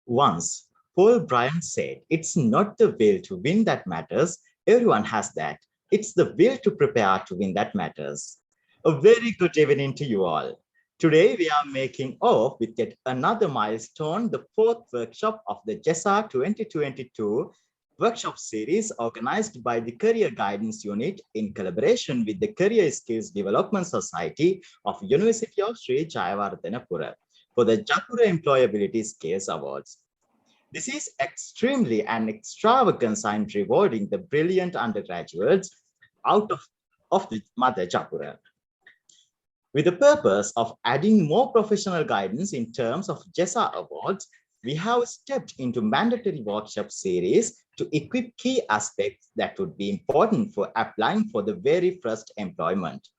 Once, Paul Bryant said, "It's not the will to win that matters, everyone has that. It's the will to prepare to win that matters." A very good evening to you all. Today, we are making off with yet another milestone, the fourth workshop of the JESA 2022 workshop series organized by the Career Guidance Unit in collaboration with the Career Skills Development Society of University of Sri Jayawardenepura for the Japura Employability Skills Awards. This is extremely and extravagant and rewarding the brilliant undergraduates out of the Mother Japura. With the purpose of adding more professional guidance in terms of JESA awards, we have stepped into mandatory workshop series to equip key aspects that would be important for applying for the very first employment.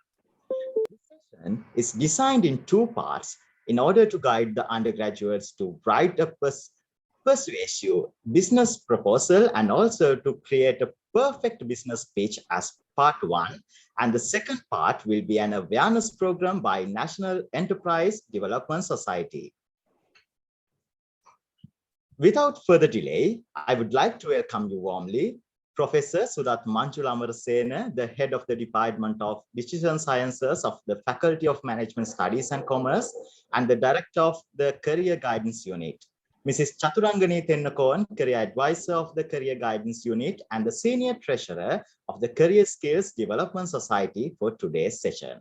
This session is designed in two parts in order to guide the undergraduates to write a persuasive business proposal and also to create a perfect business pitch as part one. And the second part will be an awareness program by National Enterprise Development Society. Without further delay, I would like to welcome you warmly, Professor Sudat Manjula Amarasena, the head of the Department of Decision Sciences of the Faculty of Management Studies and Commerce, and the Director of the Career Guidance Unit. Mrs. Chaturangani Tennakoon, Career Advisor of the Career Guidance Unit and the Senior Treasurer of the Career Skills Development Society for today's session.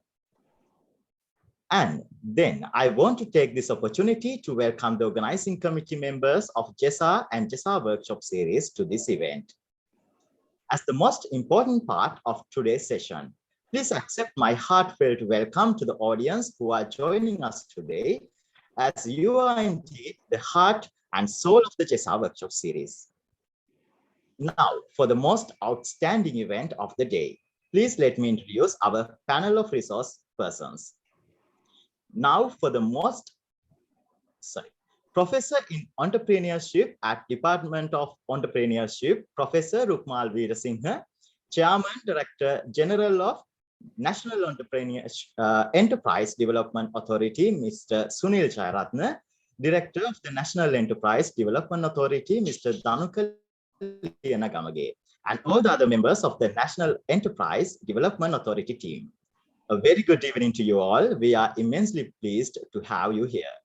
And then I want to take this opportunity to welcome the organizing committee members of JESA and JESA Workshop Series to this event. As the most important part of today's session, please accept my heartfelt welcome to the audience who are joining us today, as you are indeed the heart and soul of the JESA Workshop Series. Now, for the most outstanding event of the day, please let me introduce our panel of resource persons. Now, for the Professor in Entrepreneurship at Department of Entrepreneurship, Professor Rukmal Veerasinghe, Chairman, Director General of National Enterprise Development Authority, Mr. Sunil Jayaratne, Director of the National Enterprise Development Authority, Mr. Danukal Lianagamage, and all the other members of the National Enterprise Development Authority team. A very good evening to you all. We are immensely pleased to have you here.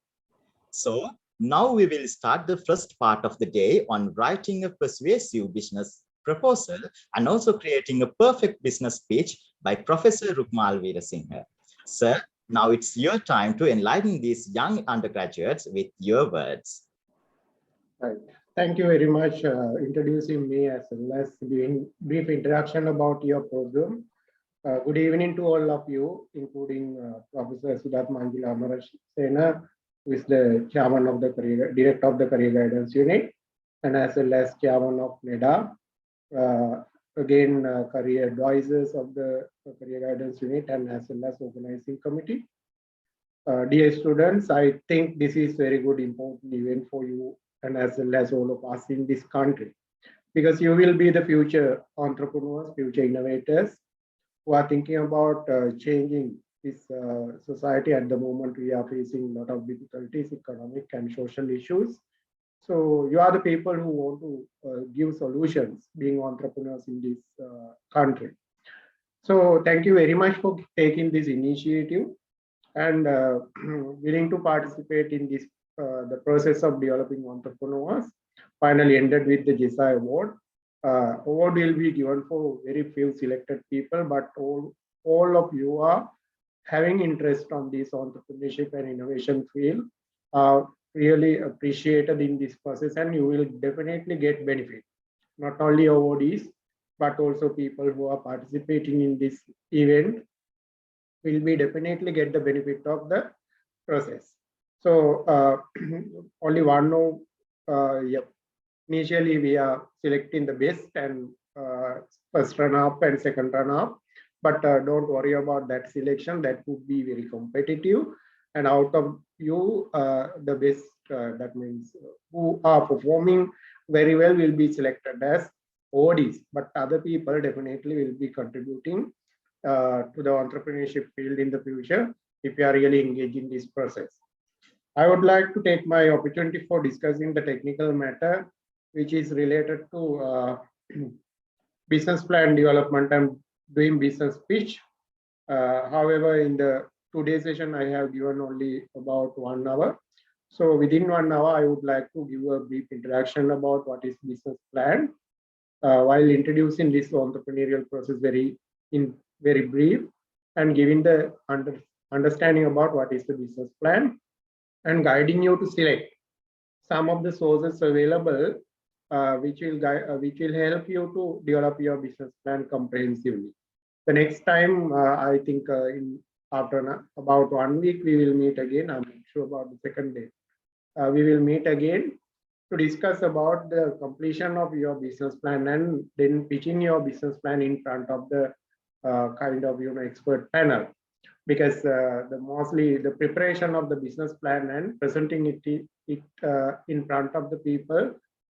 So now we will start the first part of the day on writing a persuasive business proposal and also creating a perfect business pitch by Professor Rukmal Veerasinghe. Sir, now it's your time to enlighten these young undergraduates with your words. Right. Thank you very much introducing me as well as giving brief introduction about your program. Good evening to all of you, including Professor Sudat Manjula Amarasena, who is the chairman of the Director of the Career Guidance Unit, and as well as chairman of NEDA. Again, career advisors of the Career Guidance Unit and as well as organizing committee. Dear students, I think this is very good, important event for you and as well as all of us in this country, because you will be the future entrepreneurs, future innovators who are thinking about changing this society. At the moment, we are facing a lot of difficulties, economic and social issues. So you are the people who want to give solutions, being entrepreneurs in this country. So thank you very much for taking this initiative and willing to participate in this the process of developing entrepreneurs. Finally ended with the JESA award. Award will be given for very few selected people, but all of you are having interest on this entrepreneurship and innovation field. Really appreciated in this process, and you will definitely get benefit. Not only awardees, but also people who are participating in this event will be definitely get the benefit of the process. So only one note, initially we are selecting the best and first runner-up and second runner-up, but don't worry about that selection. That would be very competitive. And out of you, the best, that means who are performing very well will be selected as awardees, but other people definitely will be contributing to the entrepreneurship field in the future if you are really engaged in this process. I would like to take my opportunity for discussing the technical matter, which is related to business plan development and doing business pitch. However, in the today's session, I have given only about 1 hour. So within 1 hour, I would like to give a brief introduction about what is business plan, while introducing this entrepreneurial process very brief, and giving the understanding about what is the business plan, and guiding you to select some of the sources available, which will help you to develop your business plan comprehensively. The next time, I think in after about 1 week, we will meet again. I'm not sure about the second day. We will meet again to discuss about the completion of your business plan, and then pitching your business plan in front of the kind of expert panel, because mostly the preparation of the business plan and presenting it in front of the people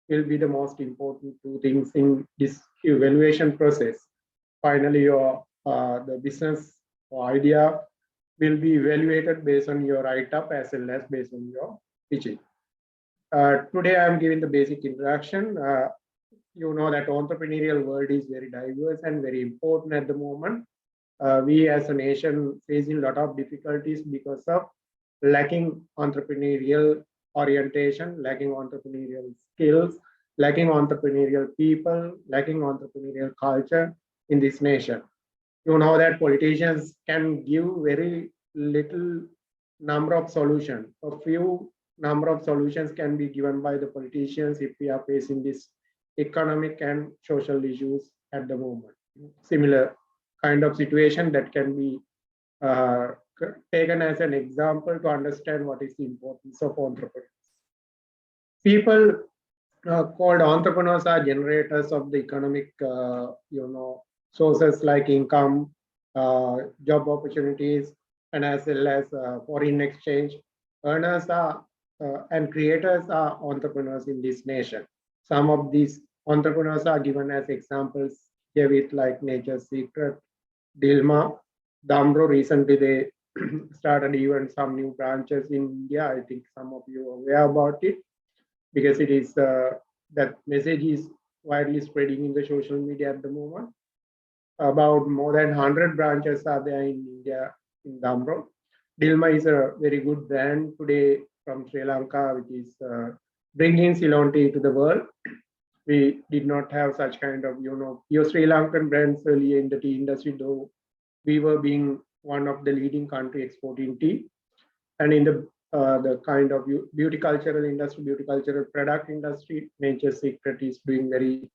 will be the most important two things in this evaluation process. Finally, your the business or idea will be evaluated based on your write-up as well as based on your pitching. Today, I'm giving the basic introduction. You know that entrepreneurial world is very diverse and very important at the moment. We as a nation facing a lot of difficulties because of lacking entrepreneurial orientation, lacking entrepreneurial skills, lacking entrepreneurial people, lacking entrepreneurial culture in this nation. You know that politicians can give very little number of solutions. A few number of solutions can be given by the politicians if we are facing this economic and social issues at the moment. Similar kind of situation that can be taken as an example to understand what is the importance of entrepreneurs. People called entrepreneurs are generators of the economic, sources like income, job opportunities, and as well as foreign exchange. Earners are and creators are entrepreneurs in this nation. Some of these entrepreneurs are given as examples here with like Nature's Secret, Dilma, Damro. Recently, they started even some new branches in India. I think some of you are aware about it, because it is that message is widely spreading in the social media at the moment. About more than 100 branches are there in India in Damro. Dilma is a very good brand today from Sri Lanka, which is bringing Ceylon tea to the world. We did not have such kind of, pure Sri Lankan brands earlier in the tea industry, though we were being one of the leading country exporting tea. And in the kind of beauty cultural industry, beauty cultural product industry, Nature's Secret is doing very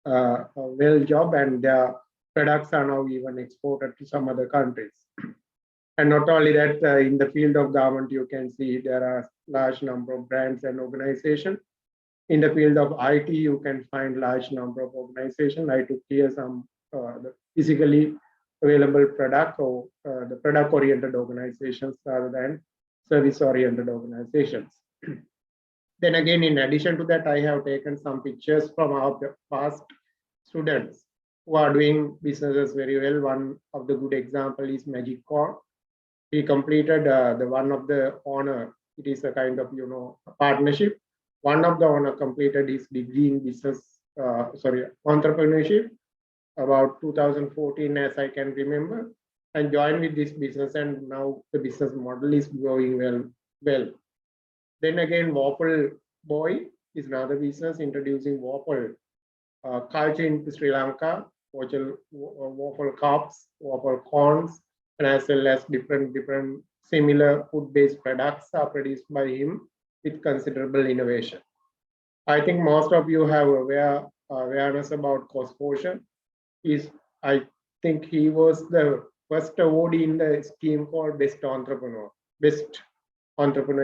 well job, and their products are now even exported to some other countries. And not only that, in the field of garment, you can see there are large number of brands and organizations. In the field of IT, you can find large number of organizations. I took here some the physically available product or the product-oriented organizations rather than service-oriented organizations. Then again, in addition to that, I have taken some pictures from our past students who are doing businesses very well. One of the good example is Magic Core. He completed the one of the owner. It is a kind of a partnership. One of the owner completed his degree in entrepreneurship about 2014, as I can remember, and joined with this business. And now the business model is growing well. Then again, Waffle Boy is another business introducing waffle culture into Sri Lanka. Waffle cups, waffle corns, and as well as different similar food-based products are produced by him with considerable innovation. I think most of you have awareness about Cospotion. I think he was the first awardee in the scheme called Best Entrepreneur in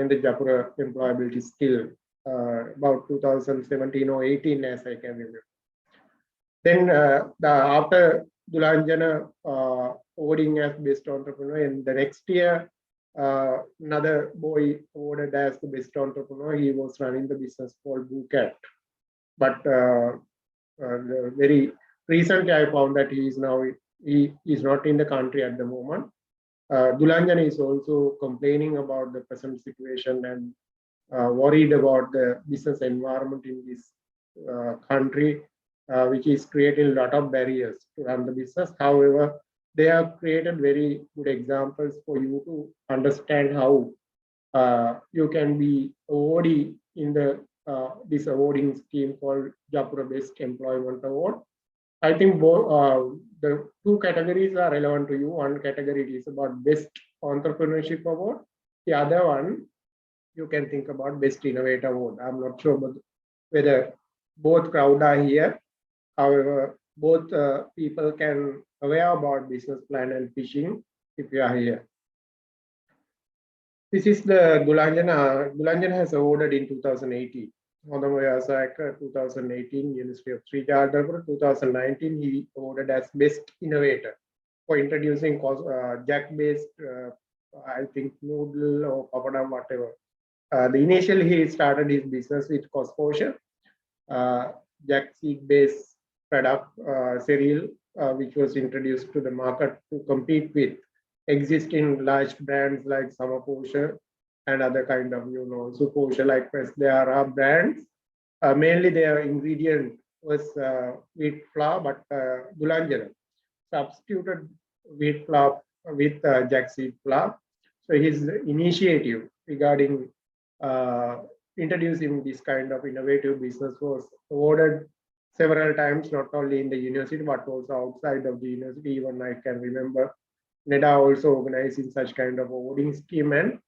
the Japura Employability Skill, about 2017 or 18, as I can remember. Then after Dulanjana awarding as Best Entrepreneur, in the next year, another boy awarded as the Best Entrepreneur. He was running the business called Boocat. But very recently, I found that he is not in the country at the moment. Dulanjan is also complaining about the present situation and worried about the business environment in this country, which is creating a lot of barriers to run the business. However, they have created very good examples for you to understand how you can be awardee in the this awarding scheme called Japura Best Employment Award. I think the two categories are relevant to you. One category is about Best Entrepreneurship Award. The other one, you can think about Best Innovator Award. I'm not sure whether both crowd are here. However, both people can aware about business plan and pitching if you are here. This is the Gulanjan. Gulanjan has awarded in 2018. Honorable 2018, University of Sri Jadavpur. 2019, he awarded as Best Innovator for introducing jack-based, I think, noodle or papadam, whatever. Initially, he started his business with Cosposure, jack seed-based product cereal, which was introduced to the market to compete with existing large brands like Samaposha and other kind of, Suposha, like there are brands. Mainly their ingredient was wheat flour, but Gulanjana substituted wheat flour with jack seed flour. So his initiative regarding introducing this kind of innovative business was awarded several times, not only in the university, but also outside of the university. Even I can remember NEDA also organizing such kind of awarding scheme, and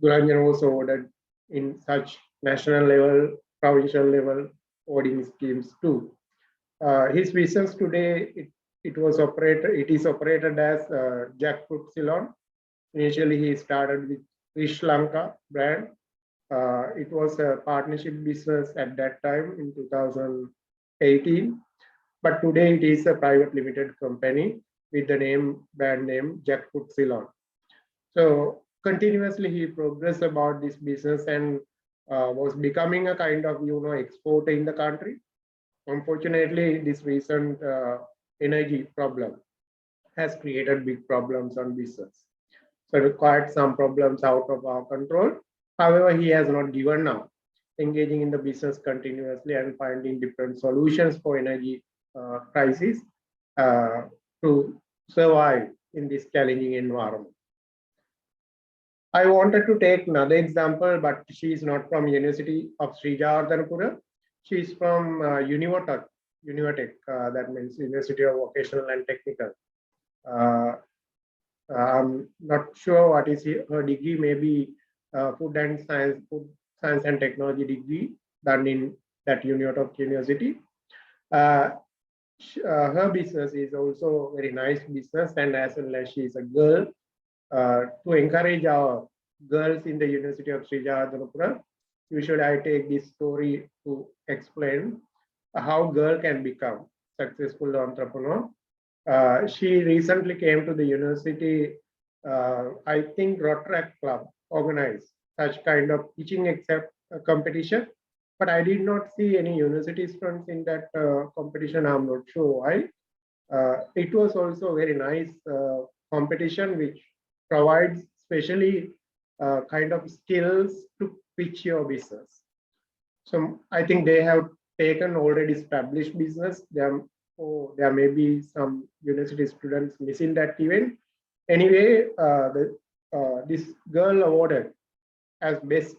Gulanjan was awarded in such national level, provincial level awarding schemes too. His business today, it is operated as Jackfruit Ceylon. Initially, he started with Sri Lanka brand. It was a partnership business at that time in 2018, but today it is a private limited company with the brand name Jackfruit Ceylon. So continuously he progressed about this business and was becoming a kind of exporter in the country. Unfortunately, this recent energy problem has created big problems on business. So required some problems out of our control. However, he has not given up, engaging in the business continuously and finding different solutions for energy crisis to survive in this challenging environment. I wanted to take another example, but she is not from University of Sri Jadavpur. She is from Univatech, that means University of Vocational and Technical. I'm not sure what is her degree, maybe food science and technology degree done in that Univatech University. Her business is also very nice business, and as well as she is a girl, to encourage our girls in the University of Sri Jadavpur, usually I take this story to explain how girl can become successful entrepreneur. She recently came to the university. I think Rotaract Club organized such kind of teaching except competition, but I did not see any university students in that competition. I'm not sure why. It was also a very nice competition which provides specially kind of skills to pitch your business. So I think they have taken already established business. There may be some university students missing that event. Anyway, this girl awarded as best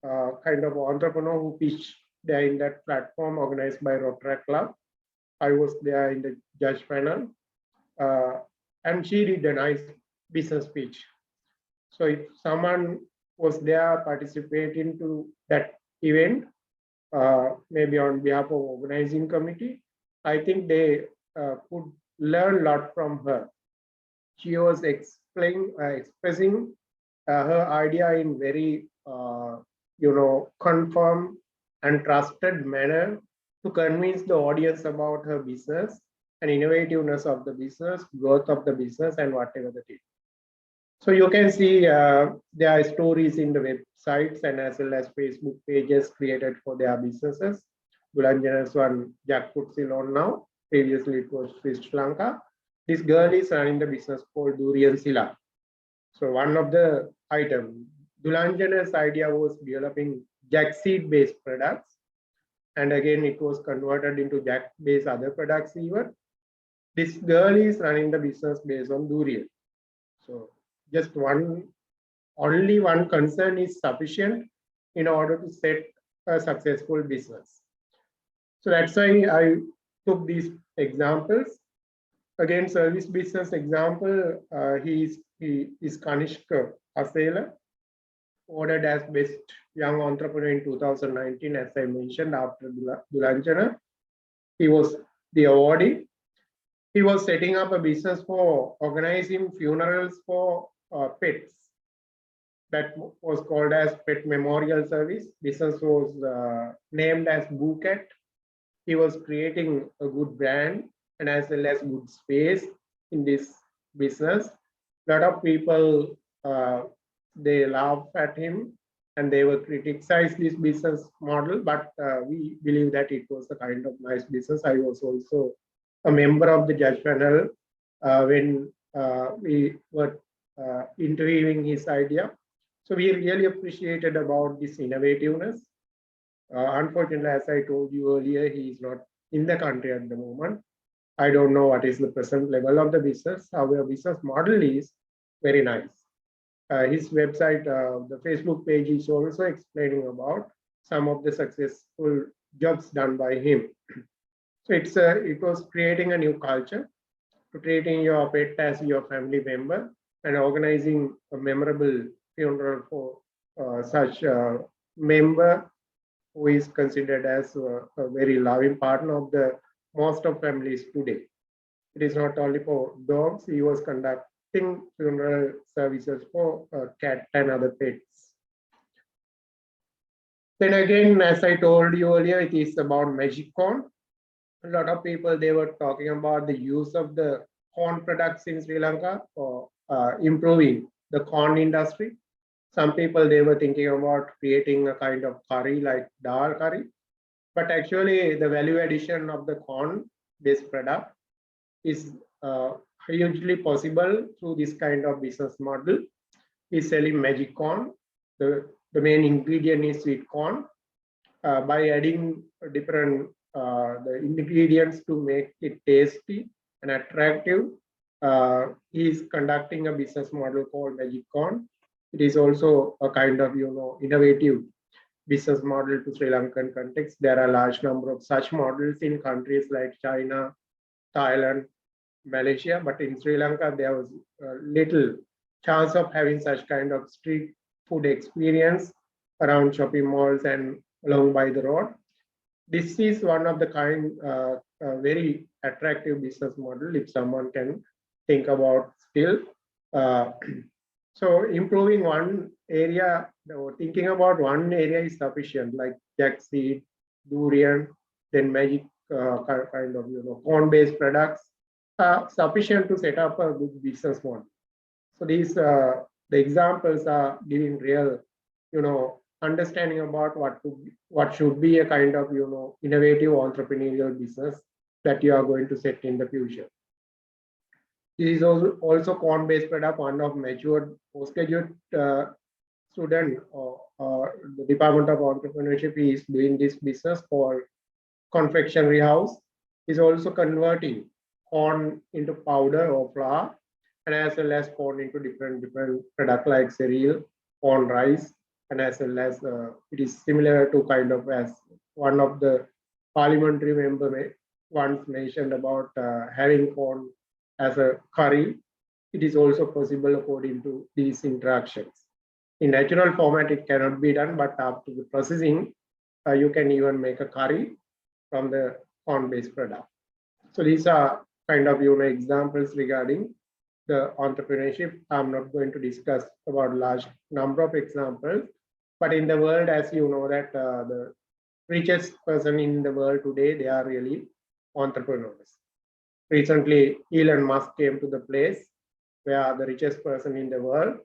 kind of entrepreneur who pitched there in that platform organized by Rotaract Club. I was there in the judge panel, and she did a nice business pitch. So if someone was there participating to that event, maybe on behalf of organizing committee, I think they could learn a lot from her. She was expressing her idea in very confirmed and trusted manner to convince the audience about her business and innovativeness of the business, growth of the business, and whatever that is. So you can see there are stories in the websites and as well as Facebook pages created for their businesses. Gulanjana's one Jackfruit Ceylon now. Previously it was Sri Lanka. This girl is running the business called Durian Sila. So one of the item, Dulanjana's idea was developing jack seed based products. And again, it was converted into jack based other products even. This girl is running the business based on durian. So just only one concern is sufficient in order to set a successful business. So that's why I took these examples. Again, service business example, he is Kanishka Asela, awarded as Best Young Entrepreneur in 2019, as I mentioned, after Dulanjana. He was the awardee. He was setting up a business for organizing funerals for pets. That was called as Pet Memorial Service. Business was named as Booket. He was creating a good brand and as well as good space in this business. A lot of people, they laugh at him and they were criticized this business model, but we believe that it was a kind of nice business. I was also a member of the judge panel when we were interviewing his idea. So we really appreciated about this innovativeness. Unfortunately, as I told you earlier, he is not in the country at the moment. I don't know what is the present level of the business. However, business model is very nice. His website, the Facebook page is also explaining about some of the successful jobs done by him. So it was creating a new culture, to treating your pet as your family member and organizing a memorable funeral for such a member who is considered as a very loving partner of the most of families today. It is not only for dogs, he was conducting funeral services for cat and other pets. Then again, as I told you earlier, it is about magic corn. A lot of people, they were talking about the use of the corn products in Sri Lanka for improving the corn industry. Some people, they were thinking about creating a kind of curry like dal curry, but actually the value addition of the corn based product is hugely possible through this kind of business model. Is selling magic corn. The main ingredient is sweet corn. By adding different the ingredients to make it tasty and attractive, he is conducting a business model called magic corn. It is also a kind of innovative business model to Sri Lankan context. There are a large number of such models in countries like China, Thailand, Malaysia, but in Sri Lanka there was little chance of having such kind of street food experience around shopping malls and along by the road. This is one of the kind very attractive business model if someone can think about still. So improving one area, or thinking about one area is sufficient, like jackseed, durian, then magic kind of corn-based products are sufficient to set up a good business model. So these the examples are giving real, understanding about what should be a kind of innovative entrepreneurial business that you are going to set in the future. This is also corn-based product. One of matured postgraduate student or the Department of Entrepreneurship is doing this business called confectionery house. Is also converting corn into powder or flour, and as well as corn into different product like cereal, corn rice, and as well as it is similar to kind of as one of the parliamentary member once mentioned about having corn as a curry. It is also possible according to these interactions. In natural format, it cannot be done, but after the processing, you can even make a curry from the corn-based product. So these are kind of examples regarding the entrepreneurship. I'm not going to discuss about large number of examples, but in the world, as you know, that the richest person in the world today, they are really entrepreneurs. Recently, Elon Musk came to the place where the richest person in the world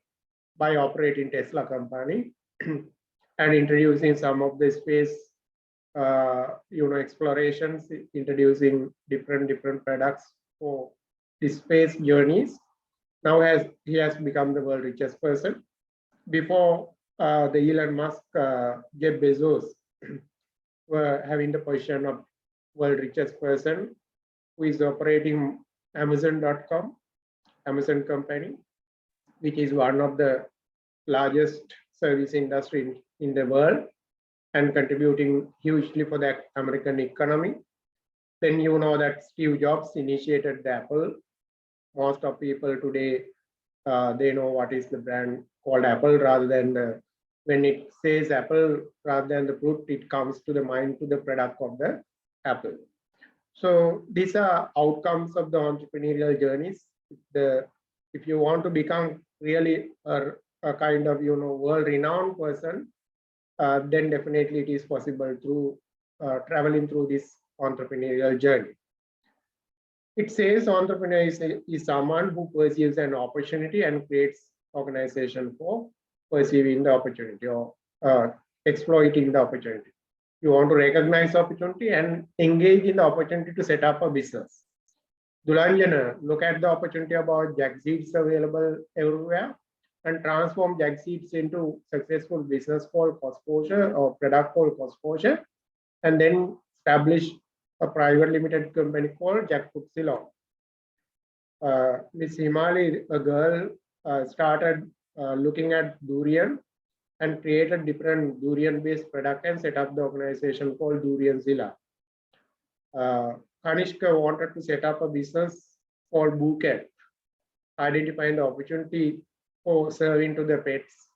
by operating Tesla company and introducing some of the space explorations, introducing different products for the space journeys. Now he has become the world richest person. Before the Elon Musk, Jeff Bezos were having the position of world richest person, who is operating Amazon.com, Amazon company, which is one of the largest service industry in the world and contributing hugely for the American economy. Then you know that Steve Jobs initiated the Apple. Most of people today, they know what is the brand called Apple rather than when it says Apple, rather than the fruit, it comes to the mind to the product of the Apple. So these are outcomes of the entrepreneurial journeys. If you want to become really a kind of world-renowned person, then definitely it is possible through traveling through this entrepreneurial journey. It says entrepreneur is someone who perceives an opportunity and creates organization for perceiving the opportunity or exploiting the opportunity. You want to recognize opportunity and engage in the opportunity to set up a business. Dulanjana, look at the opportunity about jack seeds available everywhere and transform jack seeds into successful business called Cosposure or product called Cosposure, and then establish a private limited company called Jackfruit Ceylon. Miss Himali, a girl, started looking at durian and created different durian-based product and set up the organization called Durianzilla. Kanishka wanted to set up a business called Bouquet, identifying the opportunity for serving to the pets,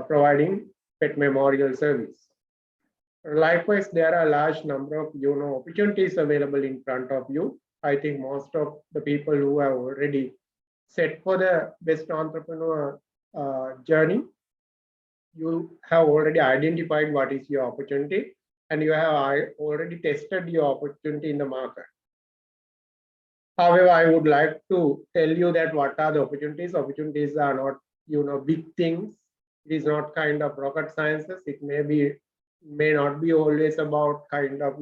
providing pet memorial service. Likewise, there are a large number of opportunities available in front of you. I think most of the people who have already set for the best entrepreneur journey, you have already identified what is your opportunity and you have already tested your opportunity in the market. However, I would like to tell you that what are the opportunities. Opportunities are not big things. It is not kind of rocket sciences. It may not be always about kind of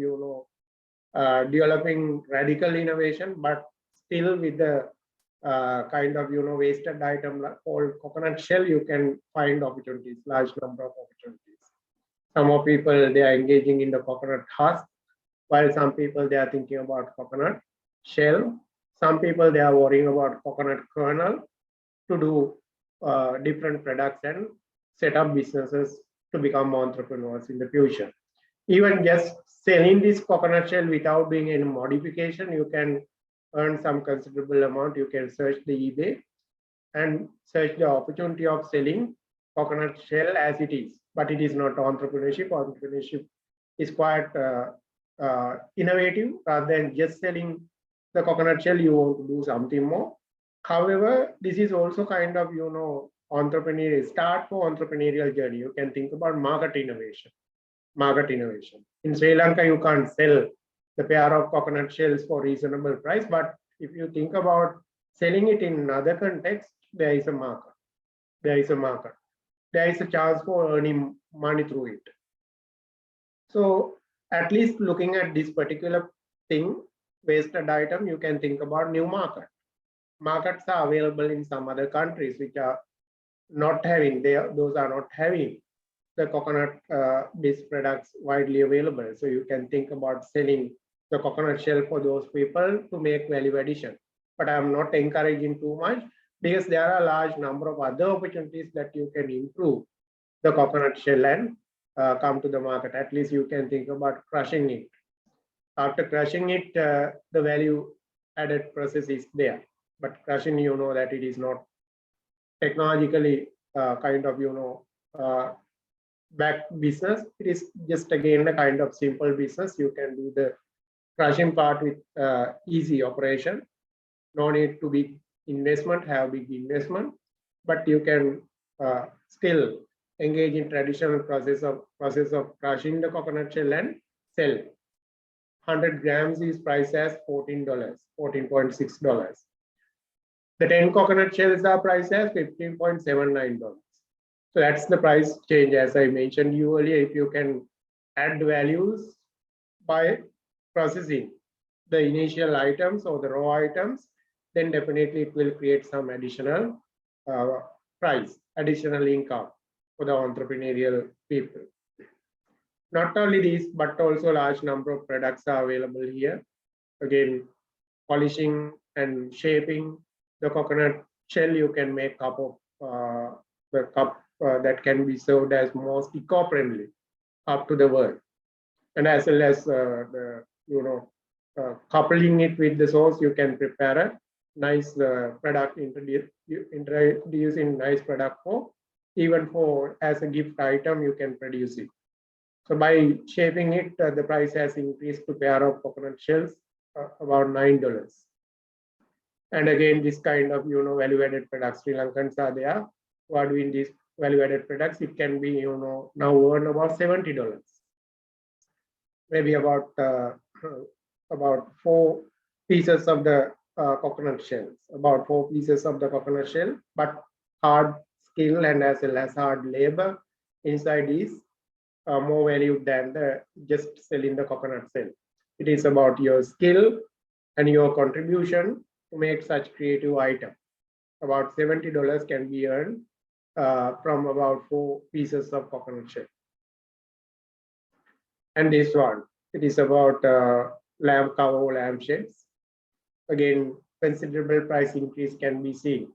developing radical innovation, but still with the kind of wasted item called coconut shell, you can find opportunities, large number of opportunities. Some of people, they are engaging in the coconut husk, while some people, they are thinking about coconut shell. Some people, they are worrying about coconut kernel to do different products and set up businesses to become entrepreneurs in the future. Even just selling this coconut shell without doing any modification, you can earn some considerable amount. You can search the eBay and search the opportunity of selling coconut shell as it is, but it is not entrepreneurship. Entrepreneurship is quite innovative. Rather than just selling the coconut shell, you want to do something more. However, this is also kind of entrepreneurial start for entrepreneurial journey. You can think about market innovation. In Sri Lanka, you can't sell the pair of coconut shells for reasonable price, but if you think about selling it in another context, there is a market. There is a chance for earning money through it. So at least looking at this particular thing, wasted item, you can think about new market. Markets are available in some other countries which are not having, those are not having the coconut based products widely available. So you can think about selling the coconut shell for those people to make value addition. But I'm not encouraging too much because there are a large number of other opportunities that you can improve the coconut shell and come to the market. At least you can think about crushing it. After crushing it, the value added process is there. But crushing, you know that it is not technologically kind of back business. It is just again a kind of simple business. You can do the crushing part with easy operation. No need to big investment, have big investment, but you can still engage in traditional process of crushing the coconut shell and sell. 100 grams is priced as $14, $14.6. The 10 coconut shells are priced as $15.79. So that's the price change. As I mentioned you earlier, if you can add values by processing the initial items or the raw items, then definitely it will create some additional price, additional income for the entrepreneurial people. Not only these, but also large number of products are available here. Again, polishing and shaping the coconut shell, you can make cup of the cup that can be served as most eco-friendly up to the world. And as well as the coupling it with the sauce, you can prepare a nice product, introducing nice product for even for as a gift item, you can produce it. So by shaping it, the price has increased to pair of coconut shells about $9. And again, this kind of value-added products, Sri Lankans are there who are doing these value-added products. It can be now earn about $70, maybe about 4 pieces of the coconut shells, about 4 pieces of the coconut shell, but hard skill and as well as hard labor inside is more valued than the just selling the coconut shell. It is about your skill and your contribution to make such creative item. About $70 can be earned from about 4 pieces of coconut shell. And this one, it is about lamb cover lamb shapes. Again, considerable price increase can be seen.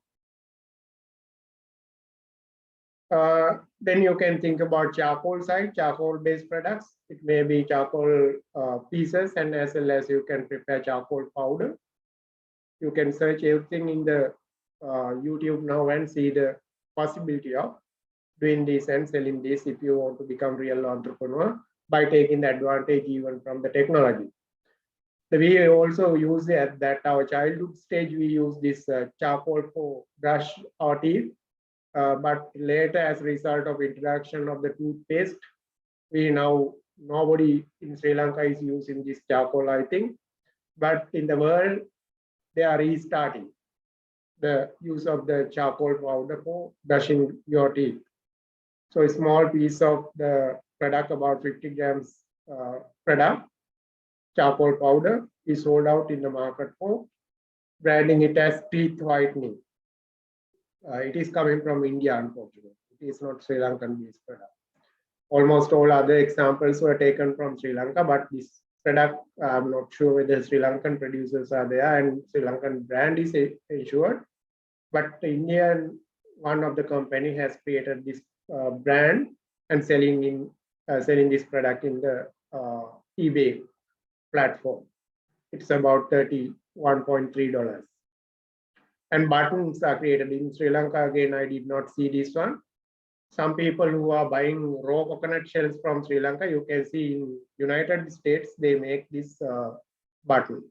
Then you can think about charcoal side, charcoal based products. It may be charcoal pieces and as well as you can prepare charcoal powder. You can search everything in the YouTube now and see the possibility of doing this and selling this if you want to become real entrepreneur by taking the advantage even from the technology. We also use at that our childhood stage, we use this charcoal for brush our teeth. But later, as a result of introduction of the toothpaste, nobody in Sri Lanka is using this charcoal, I think. But in the world, they are restarting the use of the charcoal powder for brushing your teeth. So a small piece of the product, about 50 grams product, charcoal powder, is sold out in the market for branding it as teeth whitening. It is coming from India, unfortunately. It is not Sri Lankan based product. Almost all other examples were taken from Sri Lanka, but this product, I'm not sure whether Sri Lankan producers are there and Sri Lankan brand is ensured. But the Indian, one of the company has created this brand and selling this product in the eBay platform. It's about $31.3. And buttons are created in Sri Lanka. Again, I did not see this one. Some people who are buying raw coconut shells from Sri Lanka, you can see in United States, they make this button.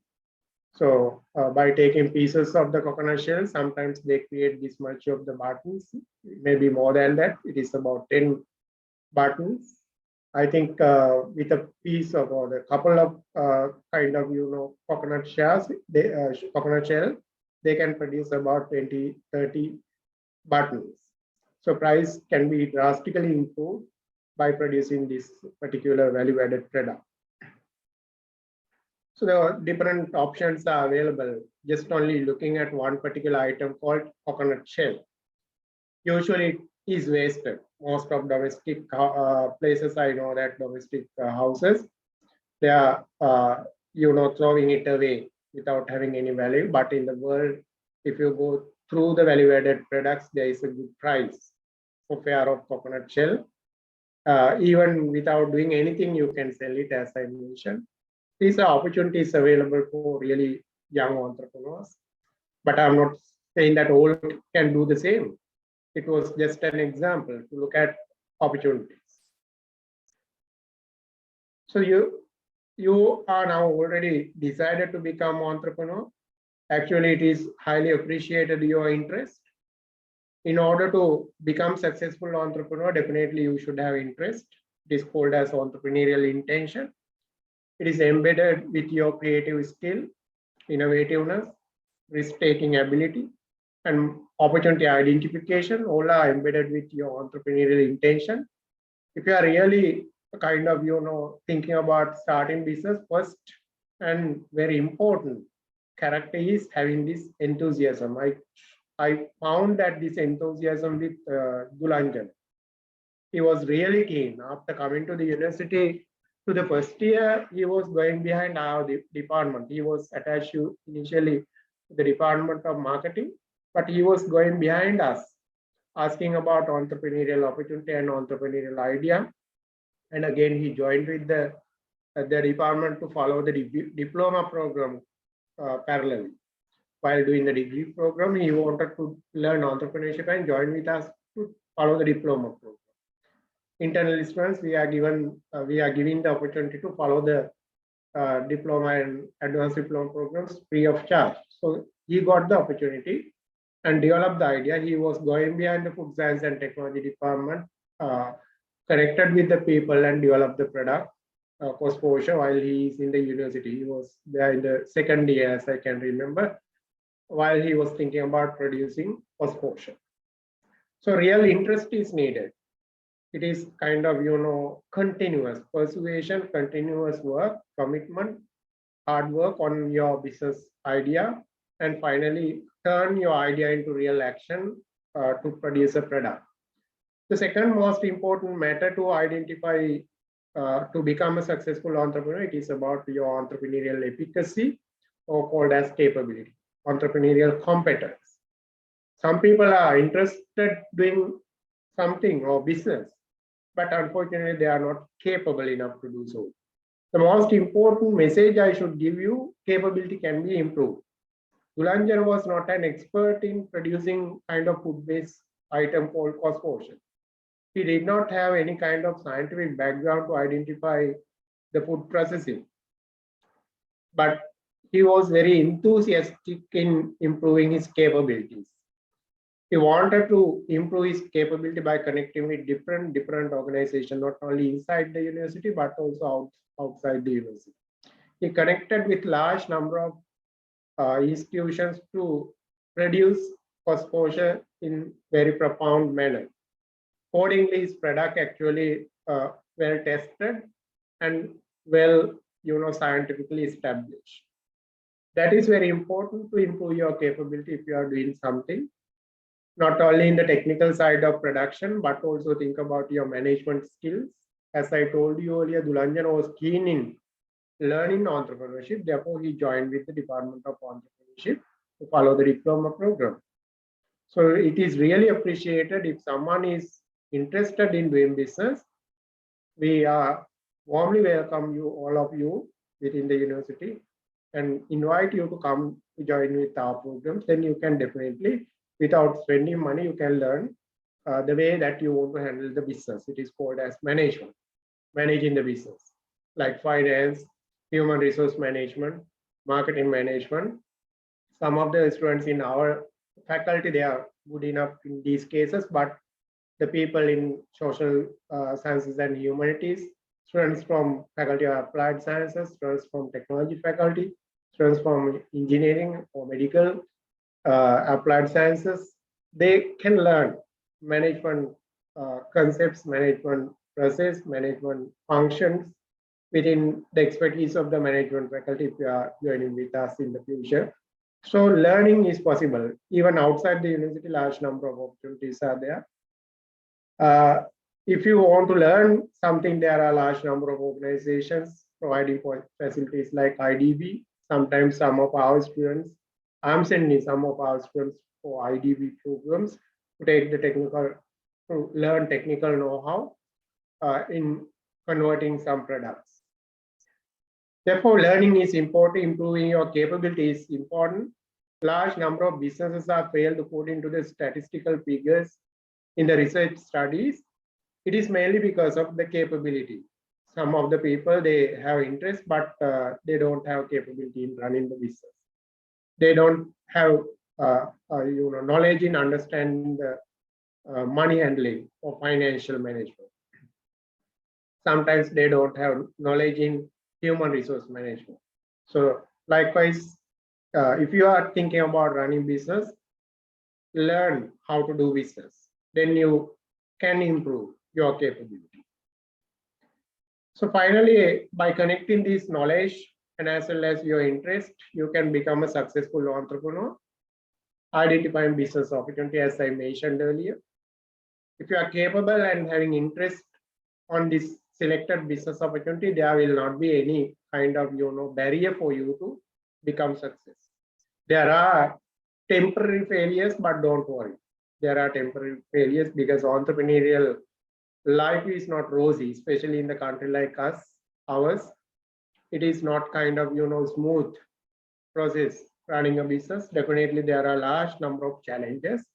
So by taking pieces of the coconut shell, sometimes they create this much of the buttons, maybe more than that. It is about 10 buttons. I think with a piece of or a couple of kind of coconut shells, coconut shell, they can produce about 20-30 buttons. So price can be drastically improved by producing this particular value-added product. So the different options are available, just only looking at one particular item called coconut shell. Usually it is wasted. Most of domestic places, I know that domestic houses, they are throwing it away without having any value. But in the world, if you go through the value-added products, there is a good price for pair of coconut shell. Even without doing anything, you can sell it, as I mentioned. These are opportunities available for really young entrepreneurs. But I'm not saying that all can do the same. It was just an example to look at opportunities. So you are now already decided to become entrepreneur. Actually, it is highly appreciated your interest. In order to become successful entrepreneur, definitely you should have interest. It is called as entrepreneurial intention. It is embedded with your creative skill, innovativeness, risk-taking ability, and opportunity identification. All are embedded with your entrepreneurial intention. If you are really kind of thinking about starting business, first and very important, character is having this enthusiasm. I found that this enthusiasm with Dulanjan. He was really keen. After coming to the university, to the first year, he was going behind our department. He was attached to initially to the Department of Marketing, but he was going behind us, asking about entrepreneurial opportunity and entrepreneurial idea. And again, he joined with the department to follow the diploma program parallelly. While doing the degree program, he wanted to learn entrepreneurship and join with us to follow the diploma program. Internal students, we are giving the opportunity to follow the diploma and advanced diploma programs free of charge. So he got the opportunity and developed the idea. He was going behind the food science and technology department, connected with the people and developed the product cost portion while he is in the university. He was there in the second year, as I can remember, while he was thinking about producing cost portion. So real interest is needed. It is kind of, continuous persuasion, continuous work, commitment, hard work on your business idea, and finally turn your idea into real action to produce a product. The second most important matter to identify to become a successful entrepreneur, it is about your entrepreneurial efficacy, or called as capability, entrepreneurial competence. Some people are interested doing something or business, but unfortunately they are not capable enough to do so. The most important message I should give you, capability can be improved. Dulanjan was not an expert in producing kind of food-based item called cost portion. He did not have any kind of scientific background to identify the food processing, but he was very enthusiastic in improving his capabilities. He wanted to improve his capability by connecting with different organizations, not only inside the university, but also outside the university. He connected with large number of institutions to produce cost portion in very profound manner. Accordingly, his product actually well tested and well, scientifically established. That is very important to improve your capability if you are doing something, not only in the technical side of production, but also think about your management skills. As I told you earlier, Dulanjan was keen in learning entrepreneurship. Therefore, he joined with the Department of Entrepreneurship to follow the diploma program. So it is really appreciated if someone is interested in doing business. We warmly welcome you, all of you, within the university, and invite you to come to join with our programs. Then you can definitely, without spending money, you can learn the way that you want to handle the business. It is called as management, managing the business, like finance, human resource management, marketing management. Some of the students in our faculty, they are good enough in these cases, but the people in social sciences and humanities, students from faculty of applied sciences, students from technology faculty, students from engineering or medical, applied sciences, they can learn management concepts, management process, management functions within the expertise of the management faculty if you are joining with us in the future. So learning is possible. Even outside the university, large number of opportunities are there. If you want to learn something, there are a large number of organizations providing facilities like IDB. Sometimes some of our students, I'm sending some of our students for IDB programs to take the to learn technical know-how in converting some products. Therefore, learning is important, improving your capability is important. Large number of businesses are failed according to the statistical figures in the research studies. It is mainly because of the capability. Some of the people, they have interest, but they don't have capability in running the business. They don't have knowledge in understanding the money handling or financial management. Sometimes they don't have knowledge in human resource management. So likewise, if you are thinking about running business, learn how to do business. Then you can improve your capability. So finally, by connecting this knowledge and as well as your interest, you can become a successful entrepreneur, identifying business opportunity, as I mentioned earlier. If you are capable and having interest on this selected business opportunity, there will not be any kind of barrier for you to become success. There are temporary failures, but don't worry. There are temporary failures because entrepreneurial life is not rosy, especially in the country like ours. It is not kind of smooth process running a business. Definitely, there are a large number of challenges.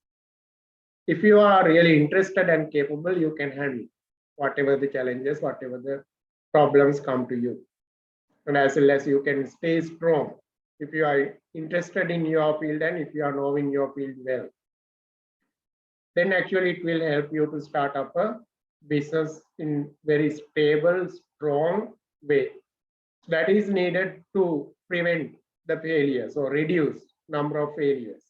If you are really interested and capable, you can handle whatever the challenges, whatever the problems come to you. And as well as you can stay strong if you are interested in your field and if you are knowing your field well. Then actually it will help you to start up a business in very stable, strong way. That is needed to prevent the failures or reduce number of failures.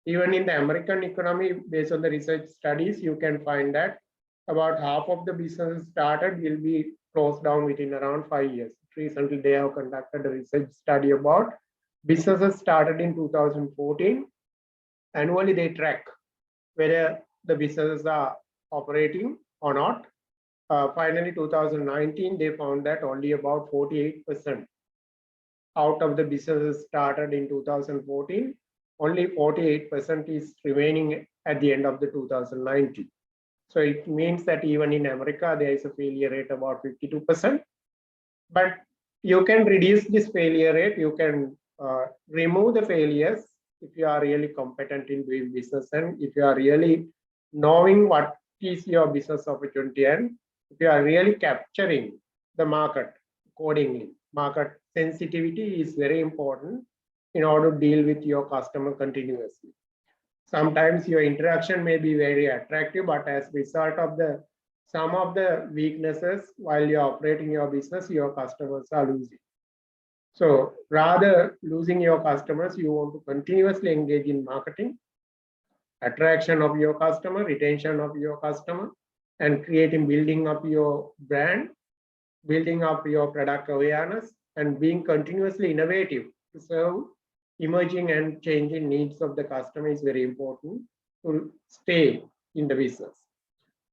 Even in the American economy, based on the research studies, you can find that about half of the businesses started will be closed down within around 5 years. Recently, they have conducted a research study about businesses started in 2014. Annually, they track whether the businesses are operating or not. Finally, 2019, they found that only about 48% out of the businesses started in 2014, only 48% is remaining at the end of the 2019. So it means that even in America, there is a failure rate about 52%. But you can reduce this failure rate. You can remove the failures if you are really competent in doing business and if you are really knowing what is your business opportunity and if you are really capturing the market accordingly. Market sensitivity is very important in order to deal with your customer continuously. Sometimes your interaction may be very attractive, but as a result of some of the weaknesses while you're operating your business, your customers are losing. So rather losing your customers, you want to continuously engage in marketing, attraction of your customer, retention of your customer, and building up your brand, building up your product awareness, and being continuously innovative to serve emerging and changing needs of the customer is very important to stay in the business.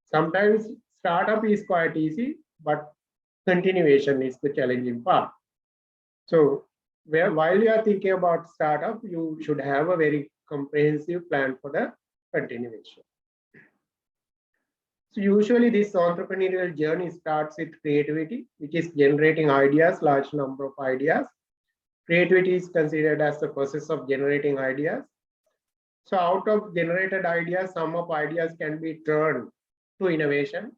Sometimes startup is quite easy, but continuation is the challenging part. So while you are thinking about startup, you should have a very comprehensive plan for the continuation. So usually this entrepreneurial journey starts with creativity, which is generating ideas, large number of ideas. Creativity is considered as the process of generating ideas. So out of generated ideas, some of ideas can be turned to innovation.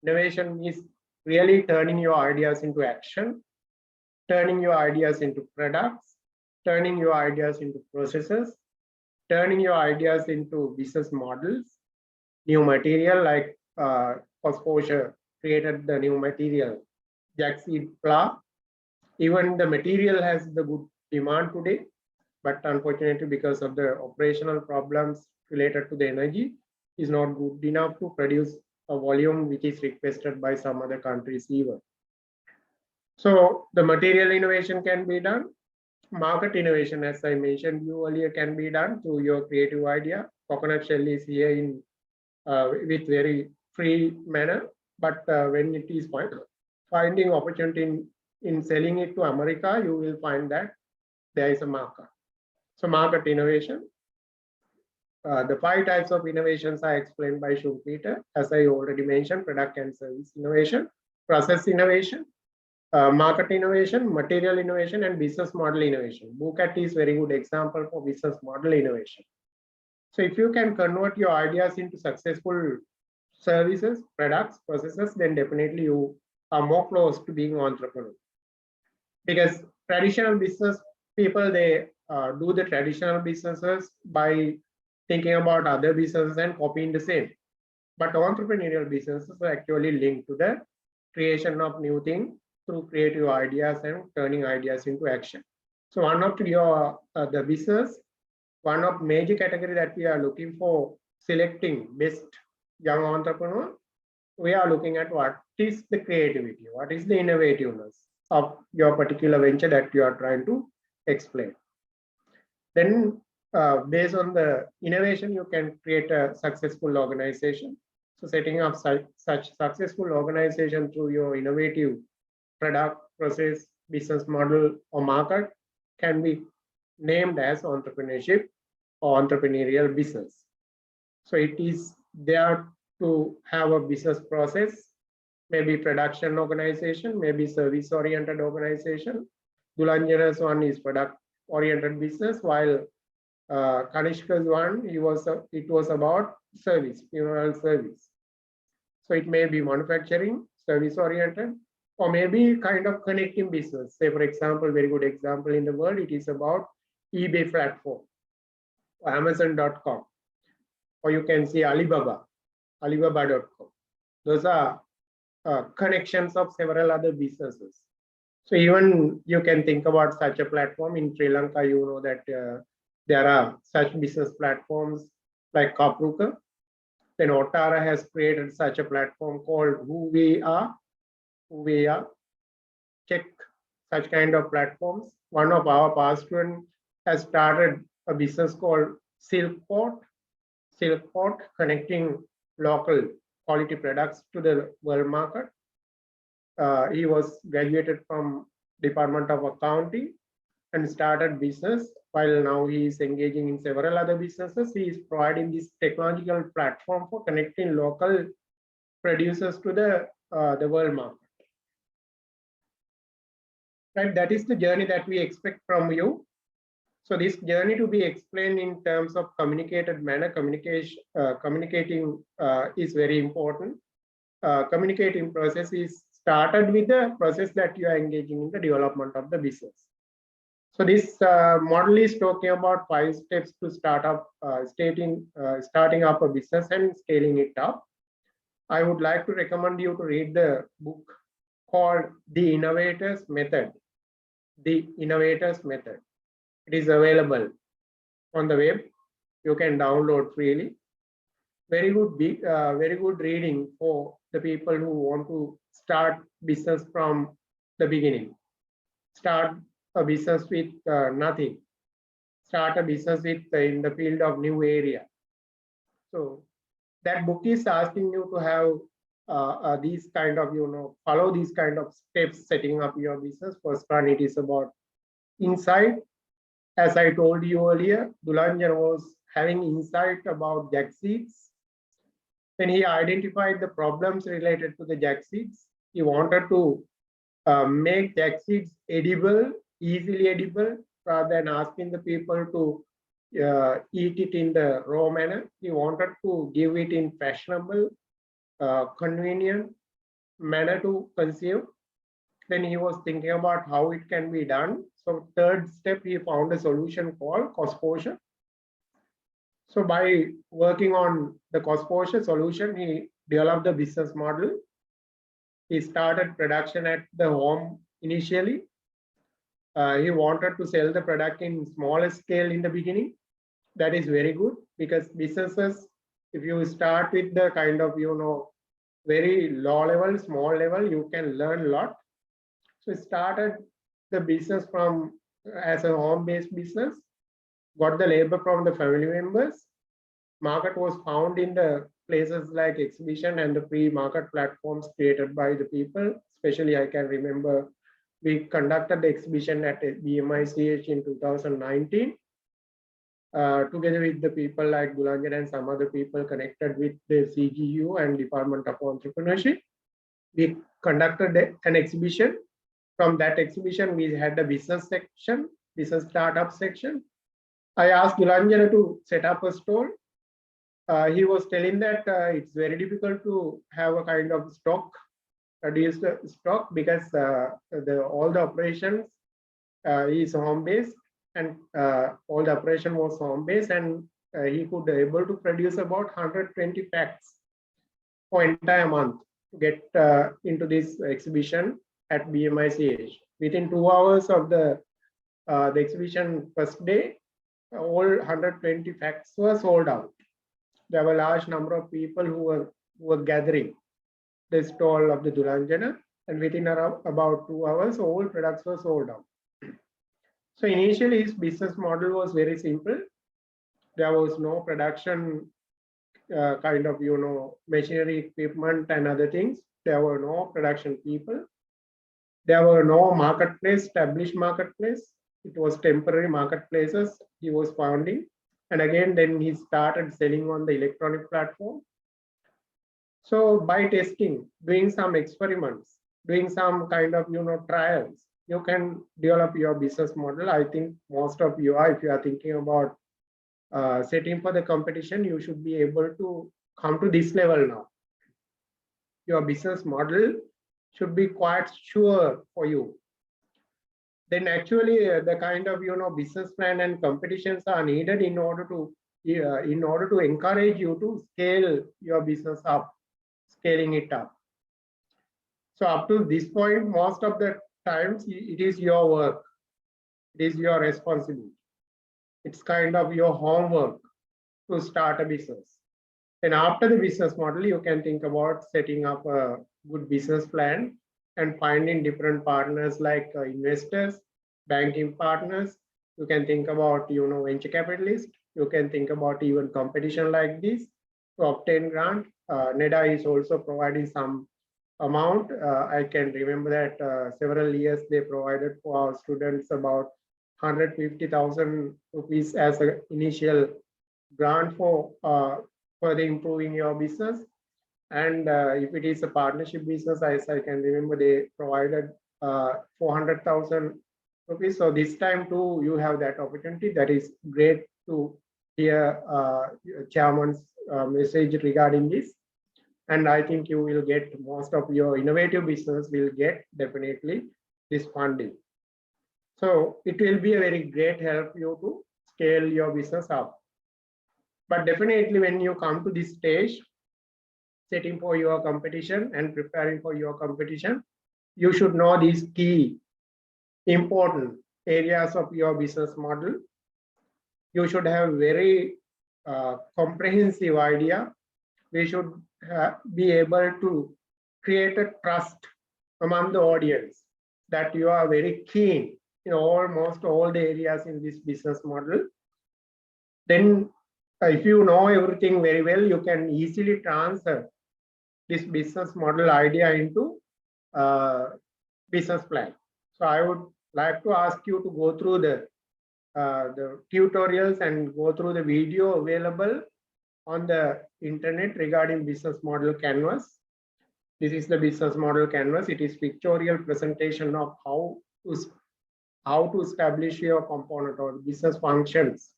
Innovation is really turning your ideas into action, turning your ideas into products, turning your ideas into processes, turning your ideas into business models, new material like Phosphosure created the new material, jackseed flour. Even the material has the good demand today, but unfortunately, because of the operational problems related to the energy, is not good enough to produce a volume which is requested by some other countries even. So the material innovation can be done. Market innovation, as I mentioned you earlier, can be done through your creative idea. Coconut shell is here in with very free manner, but when it is finding opportunity in selling it to America, you will find that there is a market. So market innovation. The 5 types of innovations are explained by Schumpeter. As I already mentioned, product and service innovation, process innovation, market innovation, material innovation, and business model innovation. BooCat is very good example for business model innovation. So if you can convert your ideas into successful services, products, processes, then definitely you are more close to being entrepreneur. Because traditional business people, they do the traditional businesses by thinking about other businesses and copying the same. But entrepreneurial businesses are actually linked to the creation of new things through creative ideas and turning ideas into action. So one of your the business, one of major category that we are looking for selecting best young entrepreneur, we are looking at what is the creativity, what is the innovativeness, of your particular venture that you are trying to explain. Then based on the innovation, you can create a successful organization. So setting up such successful organization through your innovative product, process, business model, or market can be named as entrepreneurship or entrepreneurial business. So it is there to have a business process, maybe production organization, maybe service-oriented organization. Dulanjana's one is product-oriented business, while Kanishka's one, it was about service, funeral service. So it may be manufacturing, service-oriented, or maybe kind of connecting business. Say, for example, very good example in the world, it is about eBay platform, or Amazon.com, or you can see Alibaba, Alibaba.com. Those are connections of several other businesses. So even you can think about such a platform in Sri Lanka. You know that there are such business platforms like Kapruka. Then Otara has created such a platform called Who We Are. Check such kind of platforms. One of our past students has started a business called Silkport, connecting local quality products to the world market. He was graduated from Department of Accounting and started business. While now he is engaging in several other businesses, he is providing this technological platform for connecting local producers to the world market. Right, that is the journey that we expect from you. So this journey to be explained in terms of communicated manner, communicating is very important. Communicating process is started with the process that you are engaging in the development of the business. So this model is talking about 5 steps to starting up a business and scaling it up. I would like to recommend you to read the book called The Innovator's Method. The Innovator's Method. It is available on the web. You can download freely. Very good reading for the people who want to start business from the beginning. Start a business with nothing. Start a business with in the field of new area. So that book is asking you to have these kind of, follow these kind of steps setting up your business. First one, it is about insight. As I told you earlier, Dulanjan was having insight about jack seeds. When he identified the problems related to the jack seeds, he wanted to make jack seeds edible, easily edible, rather than asking the people to eat it in the raw manner. He wanted to give it in fashionable, convenient manner to consume. Then he was thinking about how it can be done. So third step, he found a solution called cost posture. So by working on the cost posture solution, he developed the business model. He started production at the home initially. He wanted to sell the product in smaller scale in the beginning. That is very good, because businesses, if you start with the kind of, very low level, small level, you can learn a lot. So started the business from as a home-based business, got the labor from the family members. Market was found in the places like exhibition and the pre-market platforms created by the people. Especially, I can remember we conducted the exhibition at BMICH in 2019, together with the people like Dulanjan and some other people connected with the CGU and Department of Entrepreneurship. We conducted an exhibition. From that exhibition, we had a business section, business startup section. I asked Dulanjan to set up a stall. He was telling that it's very difficult to have a kind of stock, reduce the stock, because all the operations is home-based, and all the operation was home-based, and he could able to produce about 120 packs for entire month to get into this exhibition at BMICH. Within 2 hours of the exhibition first day, all 120 packs were sold out. There were a large number of people who were gathering the stall of the Dulanjana. And within around about 2 hours, all products were sold out. So initially, his business model was very simple. There was no production kind of, machinery, equipment, and other things. There were no production people. There were no marketplace, established marketplace. It was temporary marketplaces he was founding. And again, then he started selling on the electronic platform. So by testing, doing some experiments, doing some kind of, trials, you can develop your business model. I think most of you are, if you are thinking about setting for the competition, you should be able to come to this level now. Your business model should be quite sure for you. Then actually the kind of, business plan and competitions are needed in order to encourage you to scale your business up, scaling it up. So up to this point, most of the times it is your work, it is your responsibility. It's kind of your homework to start a business. And after the business model, you can think about setting up a good business plan and finding different partners like investors, banking partners. You can think about, venture capitalists. You can think about even competition like this to obtain grant. NEDA is also providing some amount. I can remember that several years they provided for our students about 150,000 rupees as an initial grant for further improving your business. And if it is a partnership business, as I can remember, they provided 400,000 rupees. So this time too, you have that opportunity. That is great to hear chairman's message regarding this. And I think you will get, most of your innovative business will get definitely this funding. So it will be a very great help you to scale your business up. But definitely when you come to this stage, setting for your competition and preparing for your competition, you should know these key important areas of your business model. You should have very comprehensive idea. We should be able to create a trust among the audience that you are very keen in almost all the areas in this business model. Then if you know everything very well, you can easily transfer this business model idea into business plan. So I would like to ask you to go through the tutorials and go through the video available on the internet regarding business model canvas. This is the business model canvas. It is pictorial presentation of how to establish your component or business functions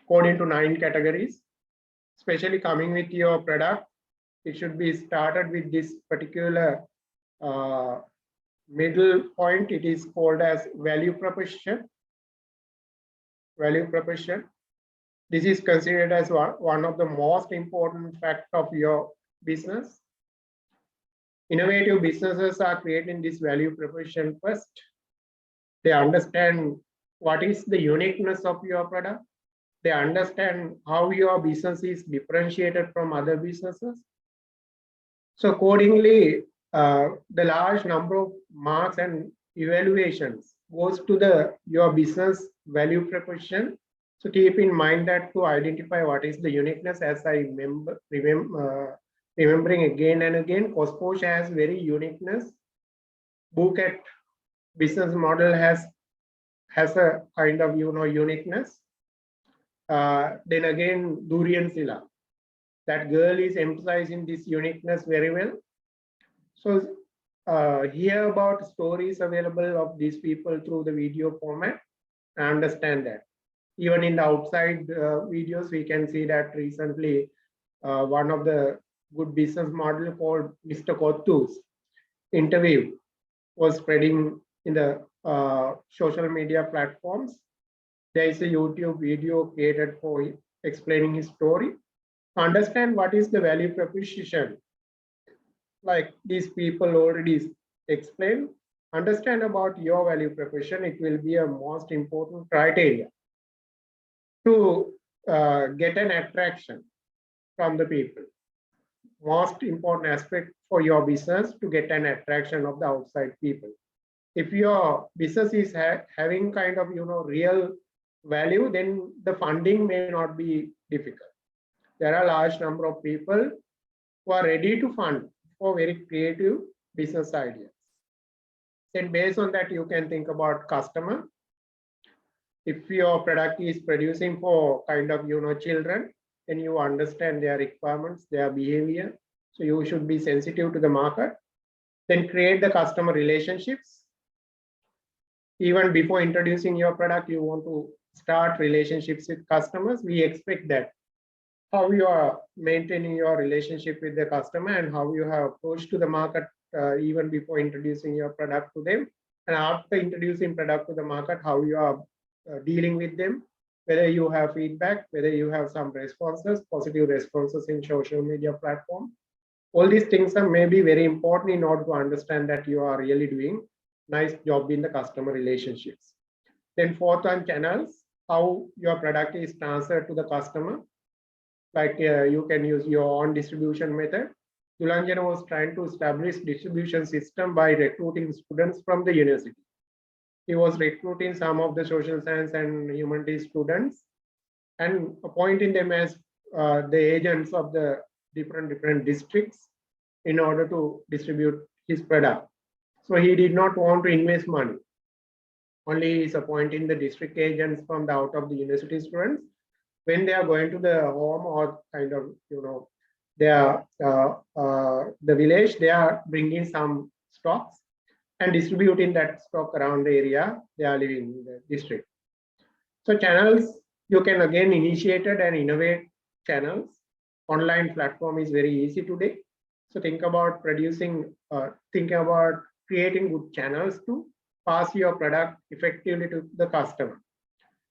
according to 9 categories. Especially coming with your product, it should be started with this particular middle point. It is called as value proposition. Value proposition. This is considered as one of the most important facts of your business. Innovative businesses are creating this value proposition first. They understand what is the uniqueness of your product. They understand how your business is differentiated from other businesses. So accordingly, the large number of marks and evaluations goes to your business value proposition. So keep in mind that to identify what is the uniqueness, as I remembering again and again, Cosposh has very uniqueness. Bouquet business model has a kind of uniqueness. Then again, Durian Sila, that girl is emphasizing this uniqueness very well. So hear about stories available of these people through the video format. I understand that. Even in the outside videos, we can see that recently one of the good business model called Mr. Kottu's interview was spreading in the social media platforms. There is a YouTube video created for explaining his story. Understand what is the value proposition. Like these people already explained, understand about your value proposition. It will be a most important criteria to get an attraction from the people. most important aspect for your business to get an attraction of the outside people. If your business is having kind of real value, then the funding may not be difficult. There are a large number of people who are ready to fund for very creative business ideas. Then based on that, you can think about customer. If your product is producing for kind of children, then you understand their requirements, their behavior. So you should be sensitive to the market. Then create the customer relationships. Even before introducing your product, you want to start relationships with customers. We expect that how you are maintaining your relationship with the customer and how you have approached to the market even before introducing your product to them, and after introducing product to the market, how you are dealing with them, whether you have feedback, whether you have some responses, positive responses in social media platform. All these things are maybe very important in order to understand that you are really doing nice job in the customer relationships. Then fourth one, channels, how your product is transferred to the customer. Like you can use your own distribution method. Dulanjana was trying to establish distribution system by recruiting students from the university. He was recruiting some of the social science and humanities students and appointing them as the agents of the different districts in order to distribute his product. So he did not want to invest money. Only is appointing the district agents from the out of the university students. When they are going to the home or kind of they are the village, they are bringing some stocks and distributing that stock around the area they are living in the district. So channels, you can again initiate and innovate channels. Online platform is very easy today. So think about think about creating good channels to pass your product effectively to the customer.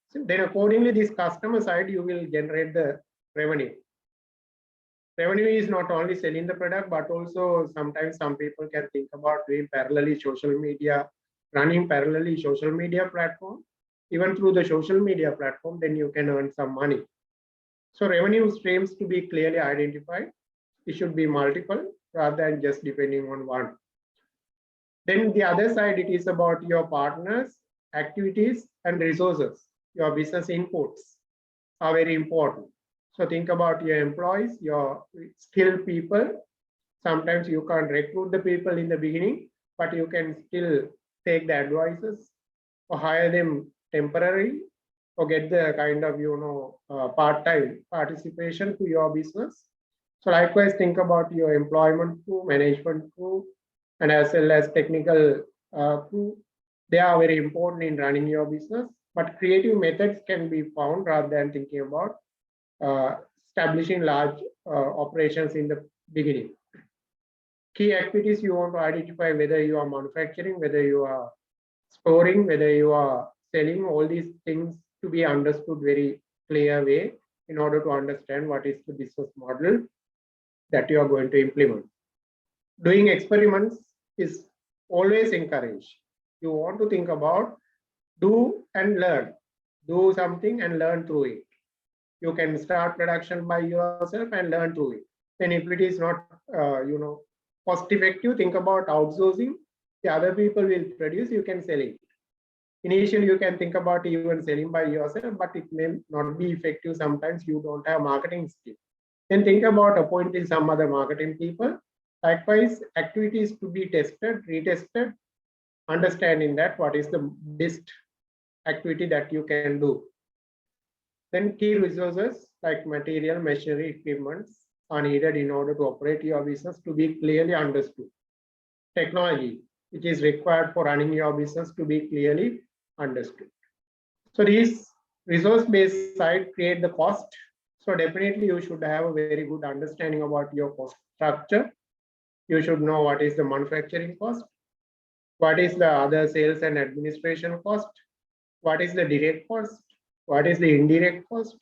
So then accordingly, this customer side, you will generate the revenue. Revenue is not only selling the product, but also sometimes some people can think about doing parallelly social media, running parallelly social media platform. Even through the social media platform, then you can earn some money. So revenue streams to be clearly identified. It should be multiple rather than just depending on one. Then the other side, it is about your partners, activities, and resources. Your business inputs are very important. So think about your employees, your skilled people. Sometimes you can't recruit the people in the beginning, but you can still take the advices or hire them temporarily or get the kind of part-time participation to your business. So likewise, think about your employment crew, management crew, and as well as technical crew. They are very important in running your business, but creative methods can be found rather than thinking about establishing large operations in the beginning. Key activities you want to identify, whether you are manufacturing, whether you are storing, whether you are selling, all these things to be understood very clear way in order to understand what is the business model that you are going to implement. Doing experiments is always encouraged. You want to think about do and learn. Do something and learn through it. You can start production by yourself and learn through it. Then if it is not cost effective, think about outsourcing. The other people will produce, you can sell it. Initially, you can think about even selling by yourself, but it may not be effective. Sometimes you don't have marketing skill. Then think about appointing some other marketing people. Likewise, activities to be tested, retested, understanding that what is the best activity that you can do. Then key resources like material, machinery, equipments are needed in order to operate your business to be clearly understood. Technology, which is required for running your business to be clearly understood. So these resource-based side create the cost. So definitely you should have a very good understanding about your cost structure. You should know what is the manufacturing cost, what is the other sales and administration cost, what is the direct cost, what is the indirect cost,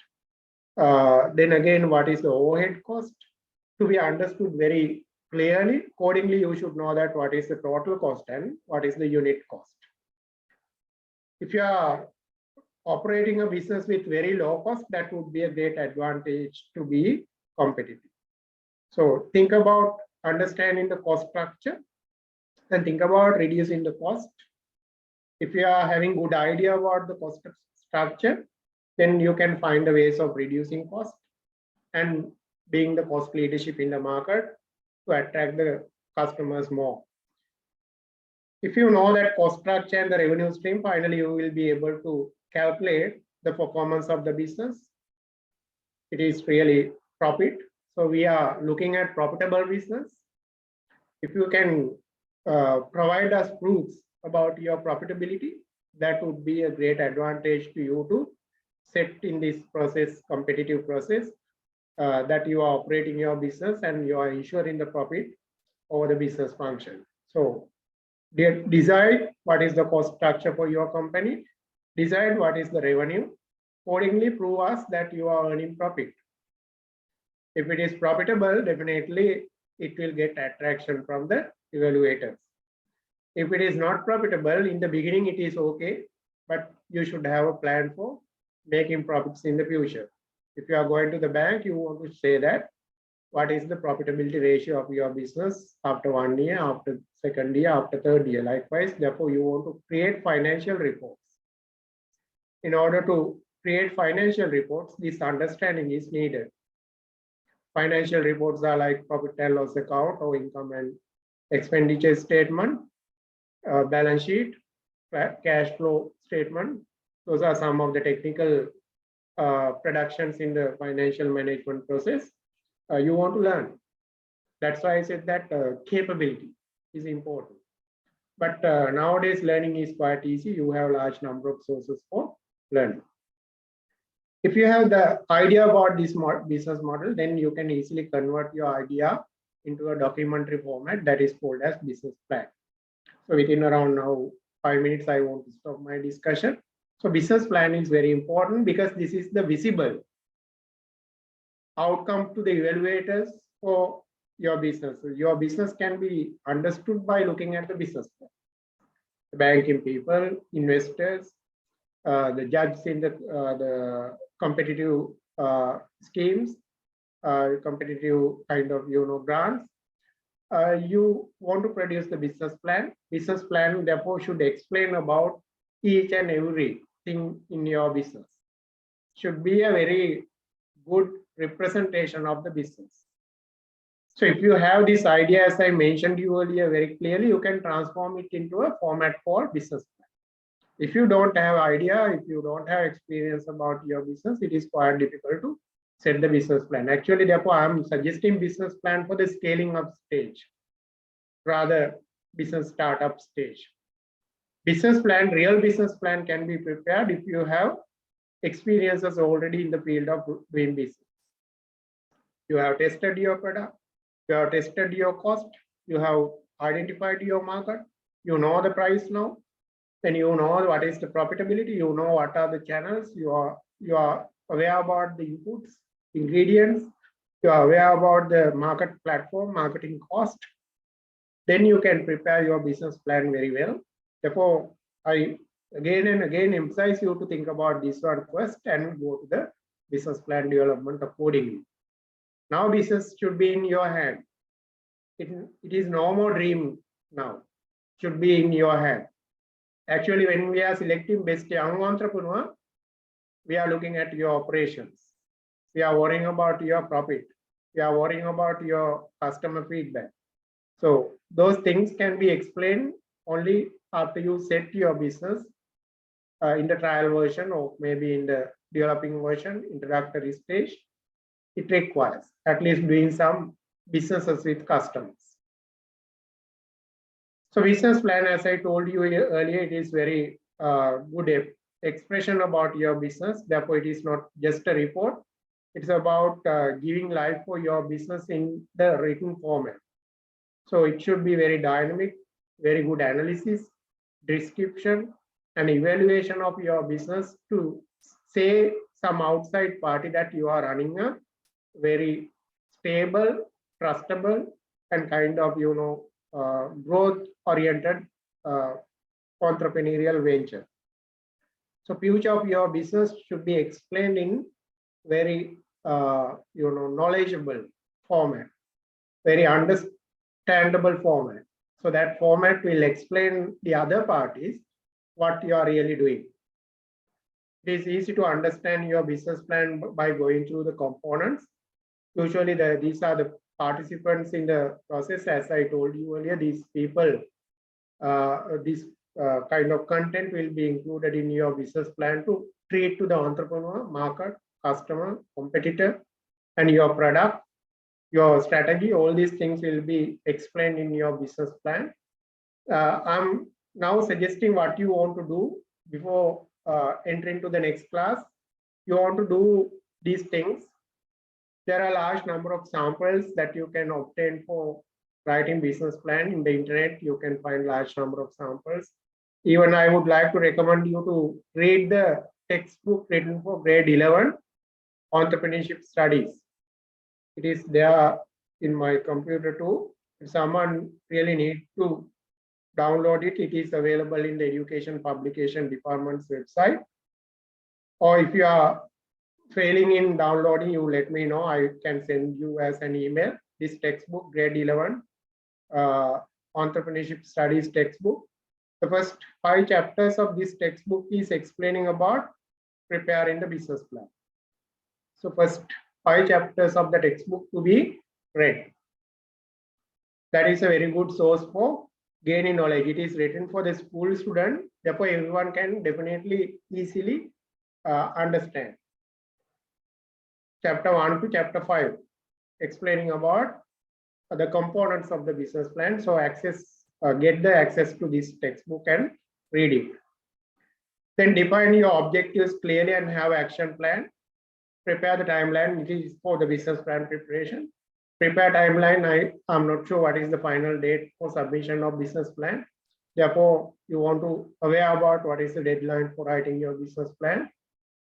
then again, what is the overhead cost, to be understood very clearly. Accordingly, you should know that what is the total cost and what is the unit cost. If you are operating a business with very low cost, that would be a great advantage to be competitive. So think about understanding the cost structure and think about reducing the cost. If you are having good idea about the cost structure, then you can find the ways of reducing cost and being the cost leadership in the market to attract the customers more. If you know that cost structure and the revenue stream, finally you will be able to calculate the performance of the business. It is really profit. So we are looking at profitable business. If you can provide us proofs about your profitability, that would be a great advantage to you to set in this process, competitive process, that you are operating your business and you are ensuring the profit over the business function. So decide what is the cost structure for your company, decide what is the revenue, accordingly prove us that you are earning profit. If it is profitable, definitely it will get attraction from the evaluators. If it is not profitable, in the beginning it is okay, but you should have a plan for making profits in the future. If you are going to the bank, you want to say that what is the profitability ratio of your business after 1 year, after second year, after third year. Likewise, therefore, you want to create financial reports. In order to create financial reports, this understanding is needed. Financial reports are like profit and loss account or income and expenditure statement, balance sheet, cash flow statement. Those are some of the technical productions in the financial management process you want to learn. That's why I said that capability is important. But nowadays learning is quite easy. You have a large number of sources for learning. If you have the idea about this business model, then you can easily convert your idea into a documentary format that is called as business plan. So within around now 5 minutes, I want to stop my discussion. So business plan is very important because this is the visible outcome to the evaluators for your business. Your business can be understood by looking at the business plan. The banking people, investors, the judges in the competitive schemes, competitive kind of grants. You want to produce the business plan. Business plan therefore should explain about each and every thing in your business. Should be a very good representation of the business. So if you have this idea, as I mentioned you earlier very clearly, you can transform it into a format called business plan. If you don't have idea, if you don't have experience about your business, it is quite difficult to set the business plan. Actually, therefore, I'm suggesting business plan for the scaling up stage, rather business startup stage. Business plan, real business plan can be prepared if you have experiences already in the field of doing business. You have tested your product, you have tested your cost, you have identified your market, you know the price now, then you know what is the profitability, you know what are the channels, you are aware about the inputs, ingredients, you are aware about the market platform, marketing cost. Then you can prepare your business plan very well. Therefore, I again and again emphasize you to think about this one first and go to the business plan development accordingly. Now business should be in your hand. It is no more dream now. Should be in your hand. Actually, when we are selecting best young entrepreneur, we are looking at your operations. We are worrying about your profit. We are worrying about your customer feedback. So those things can be explained only after you set your business in the trial version or maybe in the developing version, introductory stage. It requires at least doing some businesses with customers. So business plan, as I told you earlier, it is very good expression about your business. Therefore, it is not just a report. It's about giving life for your business in the written format. So it should be very dynamic, very good analysis, description, and evaluation of your business to say some outside party that you are running a very stable, trustable, and kind of growth-oriented entrepreneurial venture. So future of your business should be explained in very knowledgeable format. very understandable format. So that format will explain the other parties what you are really doing. It is easy to understand your business plan by going through the components. Usually these are the participants in the process. As I told you earlier, these people, this kind of content will be included in your business plan to treat to the entrepreneur, market, customer, competitor, and your product, your strategy. All these things will be explained in your business plan. I'm now suggesting what you want to do before entering to the next class. You want to do these things. There are a large number of samples that you can obtain for writing business plan in the internet. You can find large number of samples. Even I would like to recommend you to read the textbook written for grade 11 entrepreneurship studies. It is there in my computer too. If someone really needs to download it, it is available in the Education Publication Department's website. Or if you are failing in downloading, you let me know. I can send you as an email this textbook, grade 11 entrepreneurship studies textbook. The first 5 chapters of this textbook is explaining about preparing the business plan. So first 5 chapters of the textbook to be read. That is a very good source for gaining knowledge. It is written for the school student, therefore everyone can definitely easily understand. Chapter 1 to chapter 5 explaining about the components of the business plan. So get the access to this textbook and read it. Then define your objectives clearly and have action plan. Prepare the timeline, which is for the business plan preparation. Prepare timeline. I'm not sure what is the final date for submission of business plan. Therefore, you want to aware about what is the deadline for writing your business plan.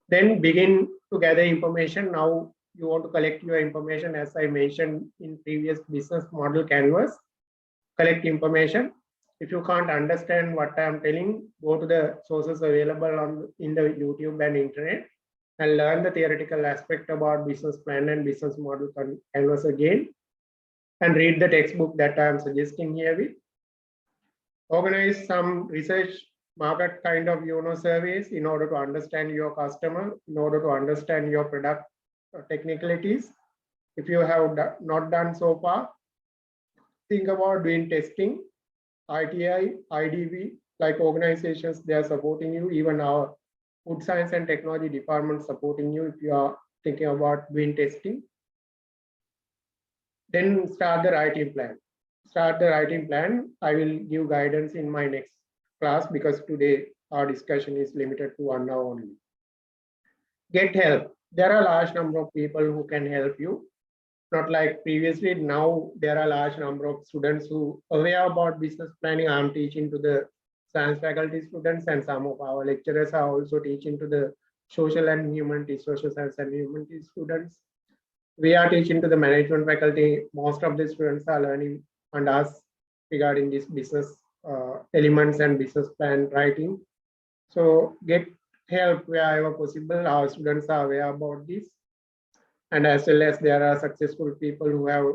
Then begin to gather information. Now you want to collect your information, as I mentioned in previous business model canvas. Collect information. If you can't understand what I'm telling, go to the sources available in the YouTube and internet and learn the theoretical aspect about business plan and business model canvas again, and read the textbook that I'm suggesting here with. Organize some research market kind of surveys in order to understand your customer, in order to understand your product technicalities. If you have not done so far, think about doing testing. ITI, IDV, like organizations, they are supporting you. Even our Food Science and Technology department supporting you if you are thinking about doing testing. Then start the writing plan. Start the writing plan. I will give guidance in my next class because today our discussion is limited to 1 hour only. Get help. There are a large number of people who can help you. Not like previously, now there are a large number of students who are aware about business planning. I'm teaching to the science faculty students, and some of our lecturers are also teaching to the social and humanities, social science and humanities students. We are teaching to the management faculty. Most of the students are learning under us regarding this business elements and business plan writing. So get help wherever possible. Our students are aware about this. And as well as there are successful people who have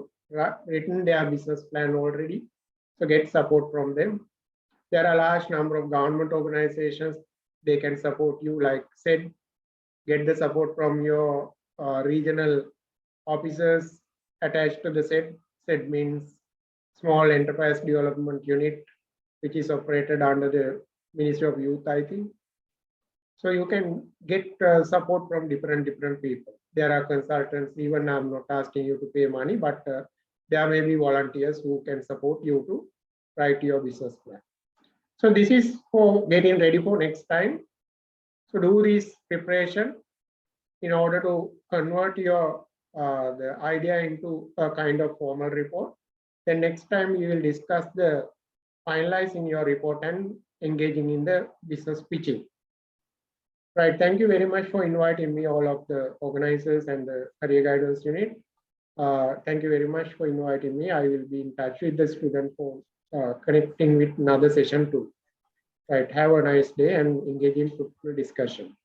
written their business plan already. So get support from them. There are a large number of government organizations. They can support you, like said, get the support from your regional officers attached to the SED. SED means Small Enterprise Development Unit, which is operated under the Ministry of Youth, I think. So you can get support from different people. There are consultants. Even I'm not asking you to pay money, but there may be volunteers who can support you to write your business plan. So this is for getting ready for next time. So do this preparation in order to convert your the idea into a kind of formal report. Then next time you will discuss the finalizing your report and engaging in the business pitching. Right. Thank you very much for inviting me, all of the organizers and the career guidance unit. Thank you very much for inviting me. I will be in touch with the student for connecting with another session too. Right. Have a nice day and engage in fruitful discussion.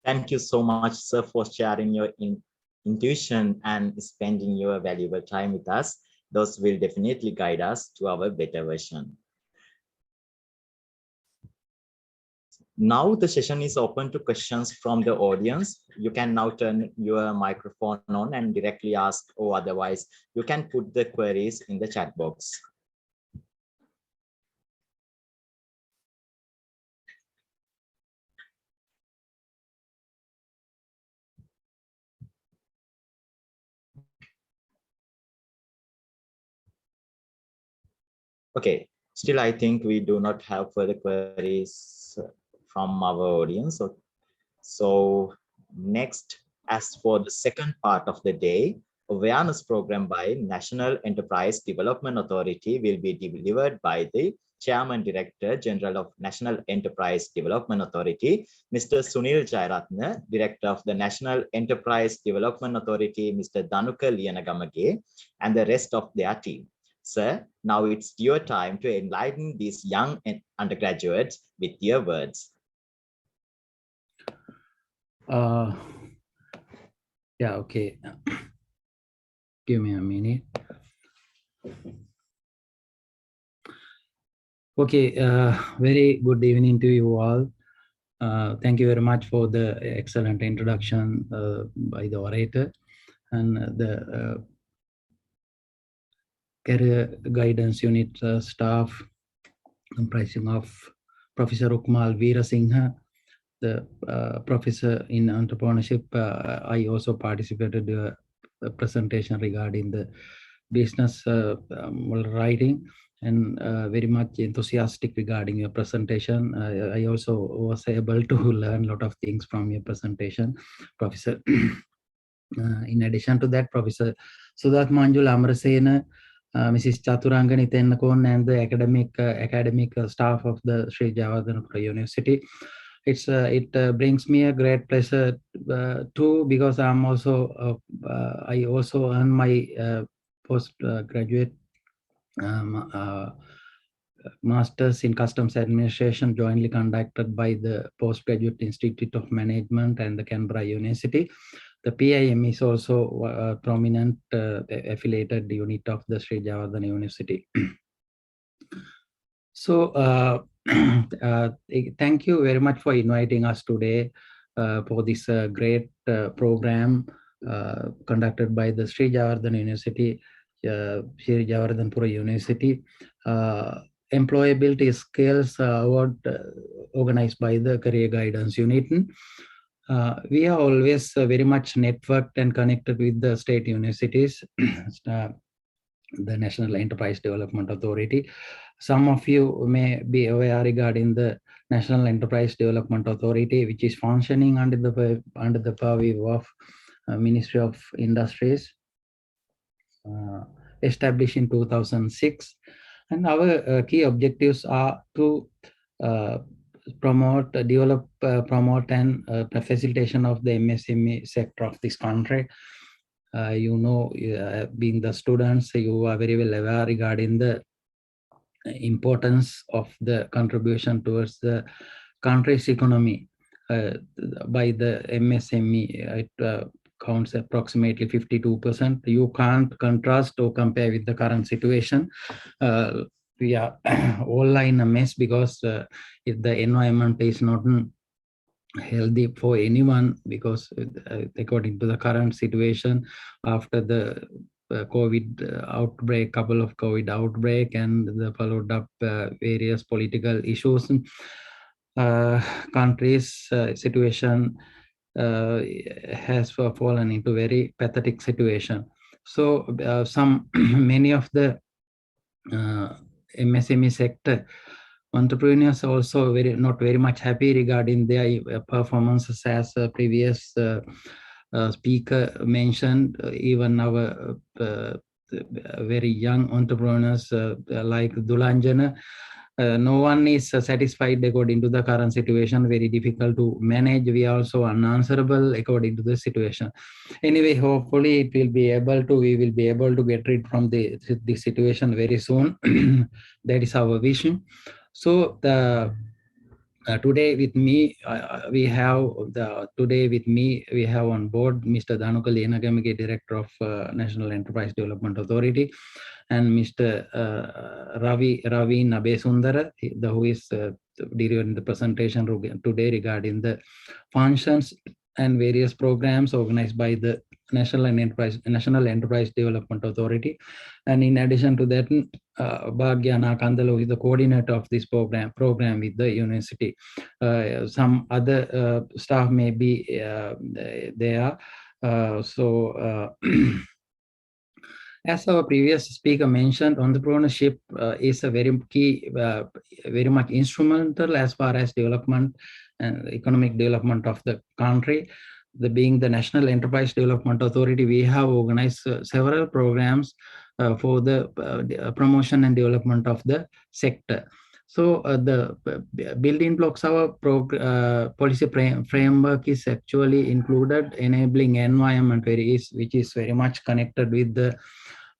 Thank you so much, sir, for sharing your intuition and spending your valuable time with us. Those will definitely guide us to our better version. Now the session is open to questions from the audience. You can now turn your microphone on and directly ask, or otherwise you can put the queries in the chat box. Okay, still I think we do not have further queries from our audience. So next, as for the second part of the day, awareness program by National Enterprise Development Authority will be delivered by the Chairman Director General of National Enterprise Development Authority, Mr. Sunil Jayaratne, Director of the National Enterprise Development Authority, Mr. Danuka Lianagamage, and the rest of their team. Sir, now it's your time to enlighten these young undergraduates with your words. Yeah, okay. Give me a minute. Okay, very good evening to you all. Thank you very much for the excellent introduction by the orator and the career guidance unit staff comprising of Professor Ukmal Veerasinghe, the professor in entrepreneurship. I also participated in a presentation regarding the business writing, and very much enthusiastic regarding your presentation. I also was able to learn a lot of things from your presentation, Professor. In addition to that, Professor Sudat Manjul Amrasena, Mrs. Chaturanga Nithenakon, and the academic staff of the Sri Javadhanapura University. It brings me a great pleasure too, because I'm also I also earn my postgraduate Masters in Customs Administration, jointly conducted by the Postgraduate Institute of Management and the Canberra University. The PIM is also a prominent affiliated unit of the Sri Javadhan University. So thank you very much for inviting us today for this great program conducted by the Sri Javardhan University, Sri Javardhanpura University. Employability Skills Award organized by the Career Guidance Unit. We are always very much networked and connected with the state universities, the National Enterprise Development Authority. Some of you may be aware regarding the National Enterprise Development Authority, which is functioning under the purview of Ministry of Industries, established in 2006. And our key objectives are to promote, develop, promote, and facilitation of the MSME sector of this country. You know, being the students, you are very well aware regarding the importance of the contribution towards the country's economy by the MSME. It counts approximately 52%. You can't contrast or compare with the current situation. We are all in a mess, because if the environment is not healthy for anyone, because according to the current situation, after the COVID outbreak, couple of COVID outbreak, and the followed up various political issues, country's situation has fallen into very pathetic situation. So many of the MSME sector entrepreneurs are also not very much happy regarding their performances, as previous speaker mentioned. Even our very young entrepreneurs like Dulanjana, no one is satisfied according to the current situation. Very difficult to manage. We are also unanswerable according to the situation. Anyway, hopefully we will be able to get rid from this situation very soon. That is our vision. So Today with me, we have on board Mr. Dhanuka Lenagamike, Director of National Enterprise Development Authority, and Mr. Ravi Nabesundara, who is delivering the presentation today regarding the functions and various programs organized by the National Enterprise Development Authority. And in addition to that, Bhagyana Kandalo is the coordinator of this program with the university. Some other staff may be there. As our previous speaker mentioned, entrepreneurship is a very key, very much instrumental as far as development and economic development of the country. Being the National Enterprise Development Authority, we have organized several programs for the promotion and development of the sector. So the building blocks of our policy framework is actually included enabling environment, which is very much connected with the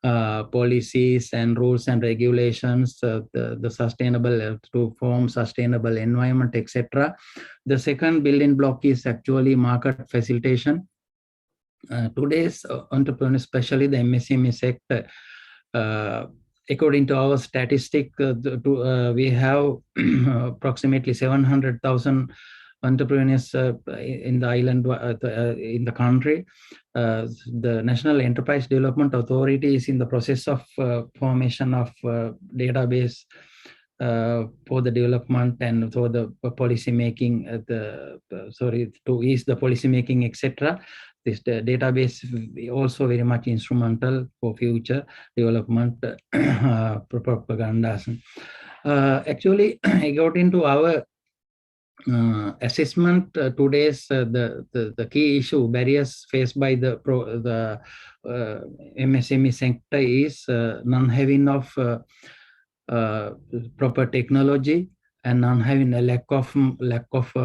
policies and rules and regulations, the sustainable to form sustainable environment, etc. The second building block is actually market facilitation. Today's entrepreneurs, especially the MSME sector, according to our statistic, we have approximately 700,000 entrepreneurs in the island, in the country. The National Enterprise Development Authority is in the process of formation of database for the development and for the policy making, to ease the policy making, etc. This database also very much instrumental for future development propagandas. Actually, I got into our assessment. Today's the key issue, barriers faced by the MSME sector is non-having of proper technology and non-having a lack of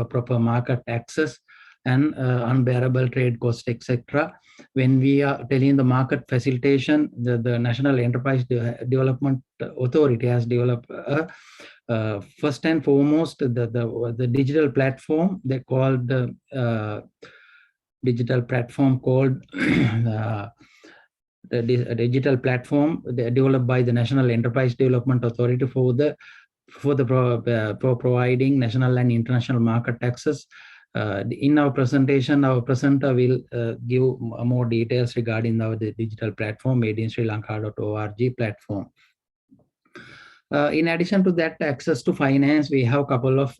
proper market access and unbearable trade cost, etc. When we are telling the market facilitation, the National Enterprise Development Authority has developed first and foremost the digital platform. They called the digital platform called the digital platform developed by the National Enterprise Development Authority for providing national and international market access. In our presentation, our presenter will give more details regarding the digital platform, madeinsrilanka.org platform. In addition to that, access to finance, we have a couple of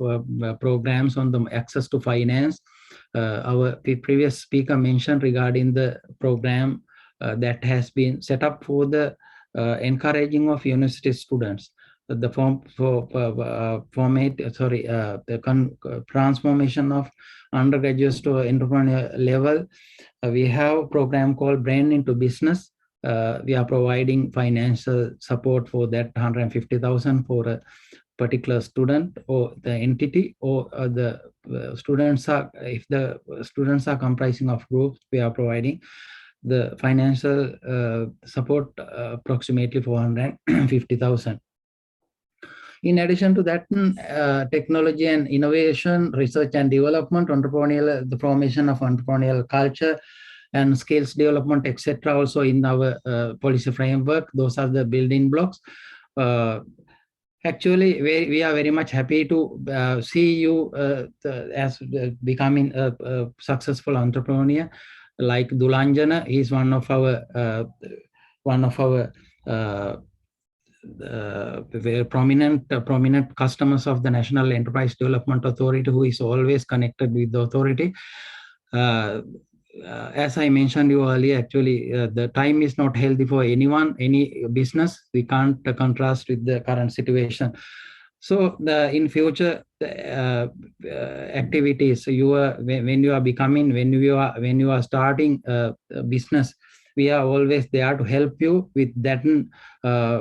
programs on the access to finance. Our previous speaker mentioned regarding the program that has been set up for the encouraging of university students. The transformation of undergraduates to entrepreneur level. We have a program called Brain into Business. We are providing financial support for that, 150,000 for a particular student or the entity, or the students are, if the students are comprising of groups, we are providing the financial support approximately 450,000. In addition to that, technology and innovation, research and development, entrepreneurial, the formation of entrepreneurial culture and skills development, etc. also in our policy framework. Those are the building blocks. Actually, we are very much happy to see you as becoming a successful entrepreneur. Like Dulanjana, he is one of our very prominent customers of the National Enterprise Development Authority, who is always connected with the authority. As I mentioned you earlier, actually, the time is not healthy for anyone, any business. We can't contrast with the current situation. So in future activities, when you are starting a business, we are always there to help you with that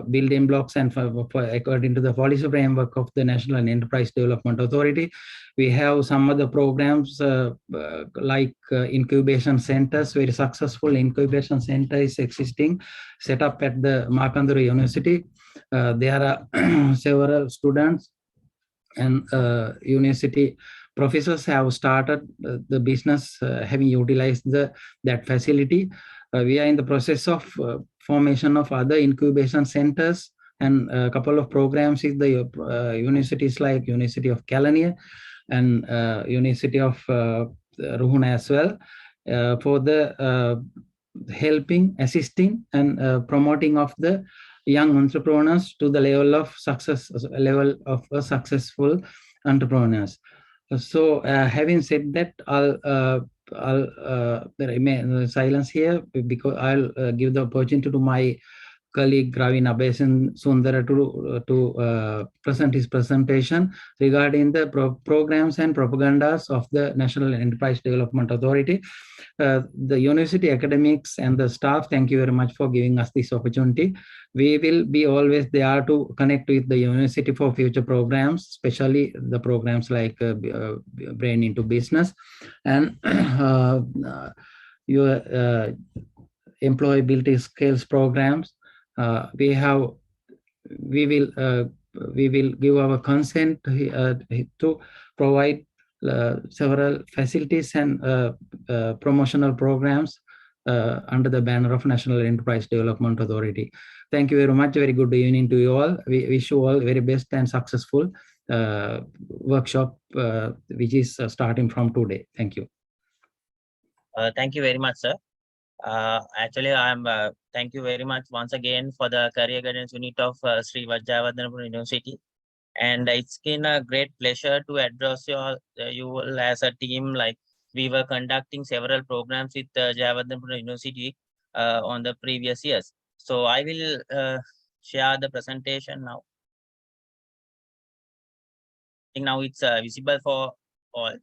building blocks, and according to the policy framework of the National and Enterprise Development Authority. We have some other programs like incubation centers. Very successful incubation center is existing, set up at the Markandaru University. There are several students and university professors have started the business having utilized that facility. We are in the process of formation of other incubation centers and a couple of programs with the universities like University of Kelaniya and University of Ruhuna as well, for the helping, assisting, and promoting of the young entrepreneurs to the level of success, level of a successful entrepreneurs. So, having said that, I'll remain silence here because I'll give the opportunity to my colleague Ravin Abesan Sundara to present his presentation regarding the programs and propagandas of the National Enterprise Development Authority. The university academics and the staff, thank you very much for giving us this opportunity. We will be always there to connect with the university for future programs, especially the programs like Brain into Business and your employability skills programs. We will give our consent to provide several facilities and promotional programs under the banner of National Enterprise Development Authority. Thank you very much. Very good evening to you all. We wish you all very best and successful workshop, which is starting from today. Thank you. Thank you very much, sir. Actually, thank you very much once again for the Career Guidance Unit of Sri Vajravarthanapura University. And it's been a great pleasure to address you all as a team. Like we were conducting several programs with Jayawardhanapura University on the previous years. So I will share the presentation now. I think now it's visible for all.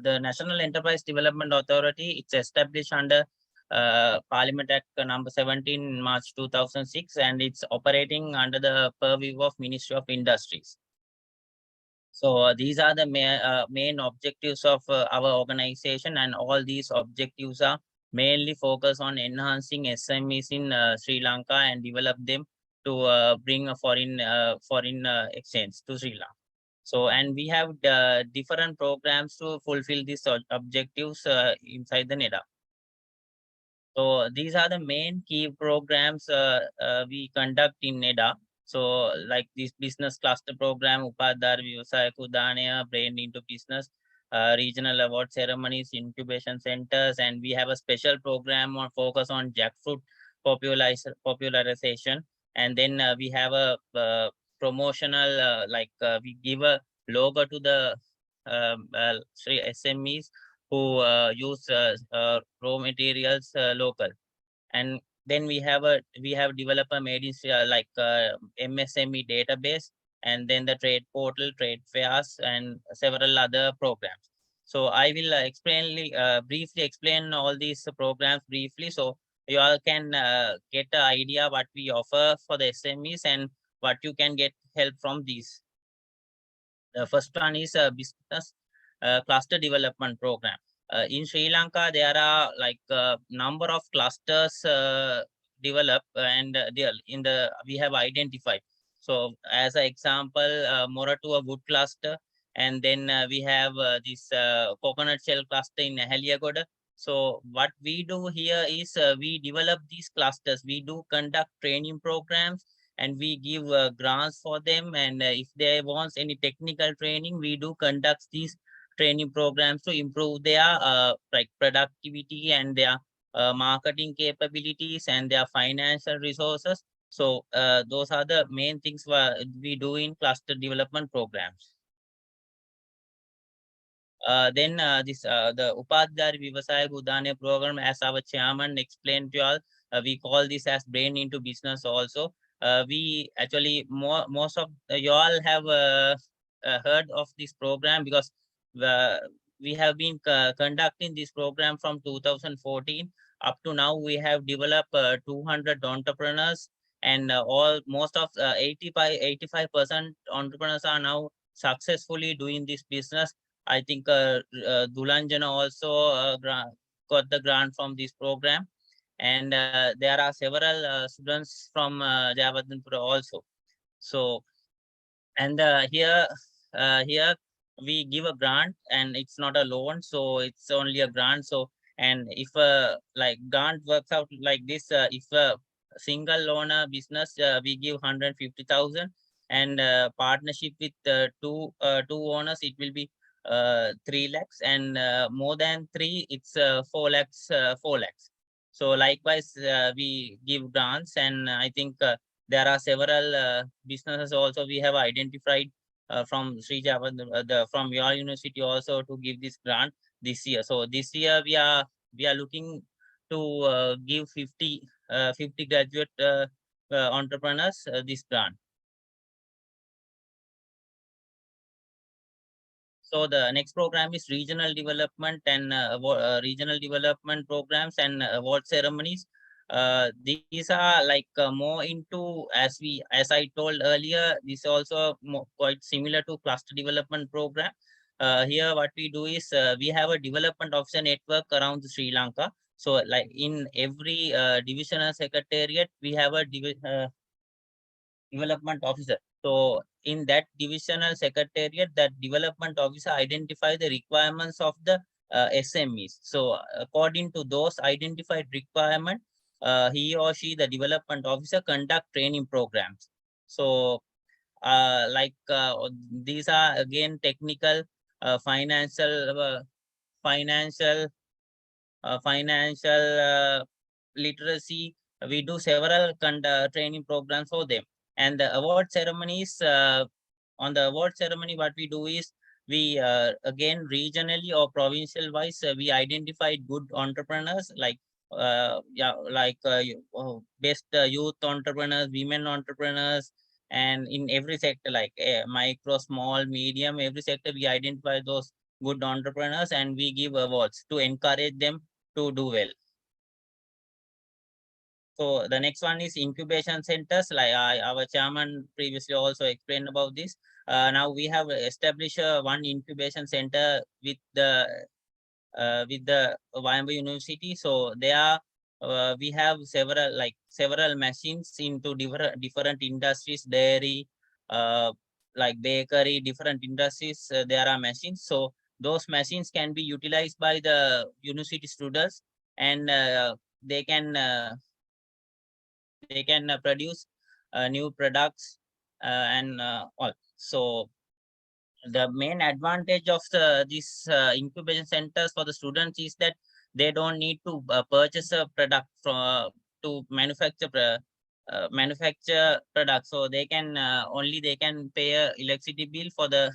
The National Enterprise Development Authority, it's established under Parliament Act number 17 March 2006, and it's operating under the purview of Ministry of Industries. So these are the main objectives of our organization, and all these objectives are mainly focused on enhancing SMEs in Sri Lanka and develop them to bring a foreign exchange to Sri Lanka. So, and we have different programs to fulfill these objectives inside the NEDA. So these are the main key programs we conduct in NEDA. So like this business cluster program, Upadhar Vyavasaya Kudanaya, Brain into Business, regional award ceremonies, incubation centers, and we have a special program on focus on jackfruit popularization. And then we have a promotional, we give a logo to the SMEs who use raw materials local. And then we have developed a made in MSME database, and then the trade portal, trade fairs, and several other programs. So I will briefly explain all these programs briefly, so you all can get an idea what we offer for the SMEs and what you can get help from these. The first one is a business cluster development program. In Sri Lanka, there are like a number of clusters developed, and we have identified. So as an example, Moratua wood cluster, and then we have this coconut shell cluster in Heliagoda. So what we do here is we develop these clusters. We do conduct training programs, and we give grants for them. And if they want any technical training, we do conduct these training programs to improve their productivity and their marketing capabilities and their financial resources. So those are the main things we do in cluster development programs. Then the Upadhyaya Vyavasaya Udane program, as our chairman explained to you all, we call this as Brain into Business also. We actually, most of you all have heard of this program, because we have been conducting this program from 2014 up to now. We have developed 200 entrepreneurs, and most of 85% entrepreneurs are now successfully doing this business. I think Dulanjana also got the grant from this program. and there are several students from Jayawardhanpura also. So, and here we give a grant, and it's not a loan, so it's only a grant. So, and if like grant works out like this, if a single owner business, we give 150,000, and partnership with two owners, it will be 3 lakhs, and more than 3, it's 4 lakhs, 4 lakhs. So likewise, we give grants, and I think there are several businesses also we have identified from Sri Javad, from your university also, to give this grant this year. So this year we are looking to give 50 graduate entrepreneurs this grant. So the next program is regional development and regional development programs and award ceremonies. These are like more into, as I told earlier, this also quite similar to cluster development program. Here what we do is we have a development officer network around Sri Lanka. So like in every divisional secretariat, we have a development officer. So in that divisional secretariat, that development officer identify the requirements of the SMEs. So according to those identified requirement, he or she, the development officer, conduct training programs. So these are again technical, financial financial literacy. We do several training programs for them. And the award ceremonies, on the award ceremony, what we do is we again regionally or provincial wise, we identified good entrepreneurs, like best youth entrepreneurs, women entrepreneurs, and in every sector, like micro, small, medium, every sector we identify those good entrepreneurs, and we give awards to encourage them to do well. So the next one is incubation centers, like our chairman previously also explained about this. Now we have established one incubation center with the YMB University. So there we have several machines into different industries, dairy, like bakery, different industries. There are machines. So those machines can be utilized by the university students, and they can produce new products and all. So the main advantage of these incubation centers for the students is that they don't need to purchase a product from to manufacture products. So they can only they can pay a electricity bill for the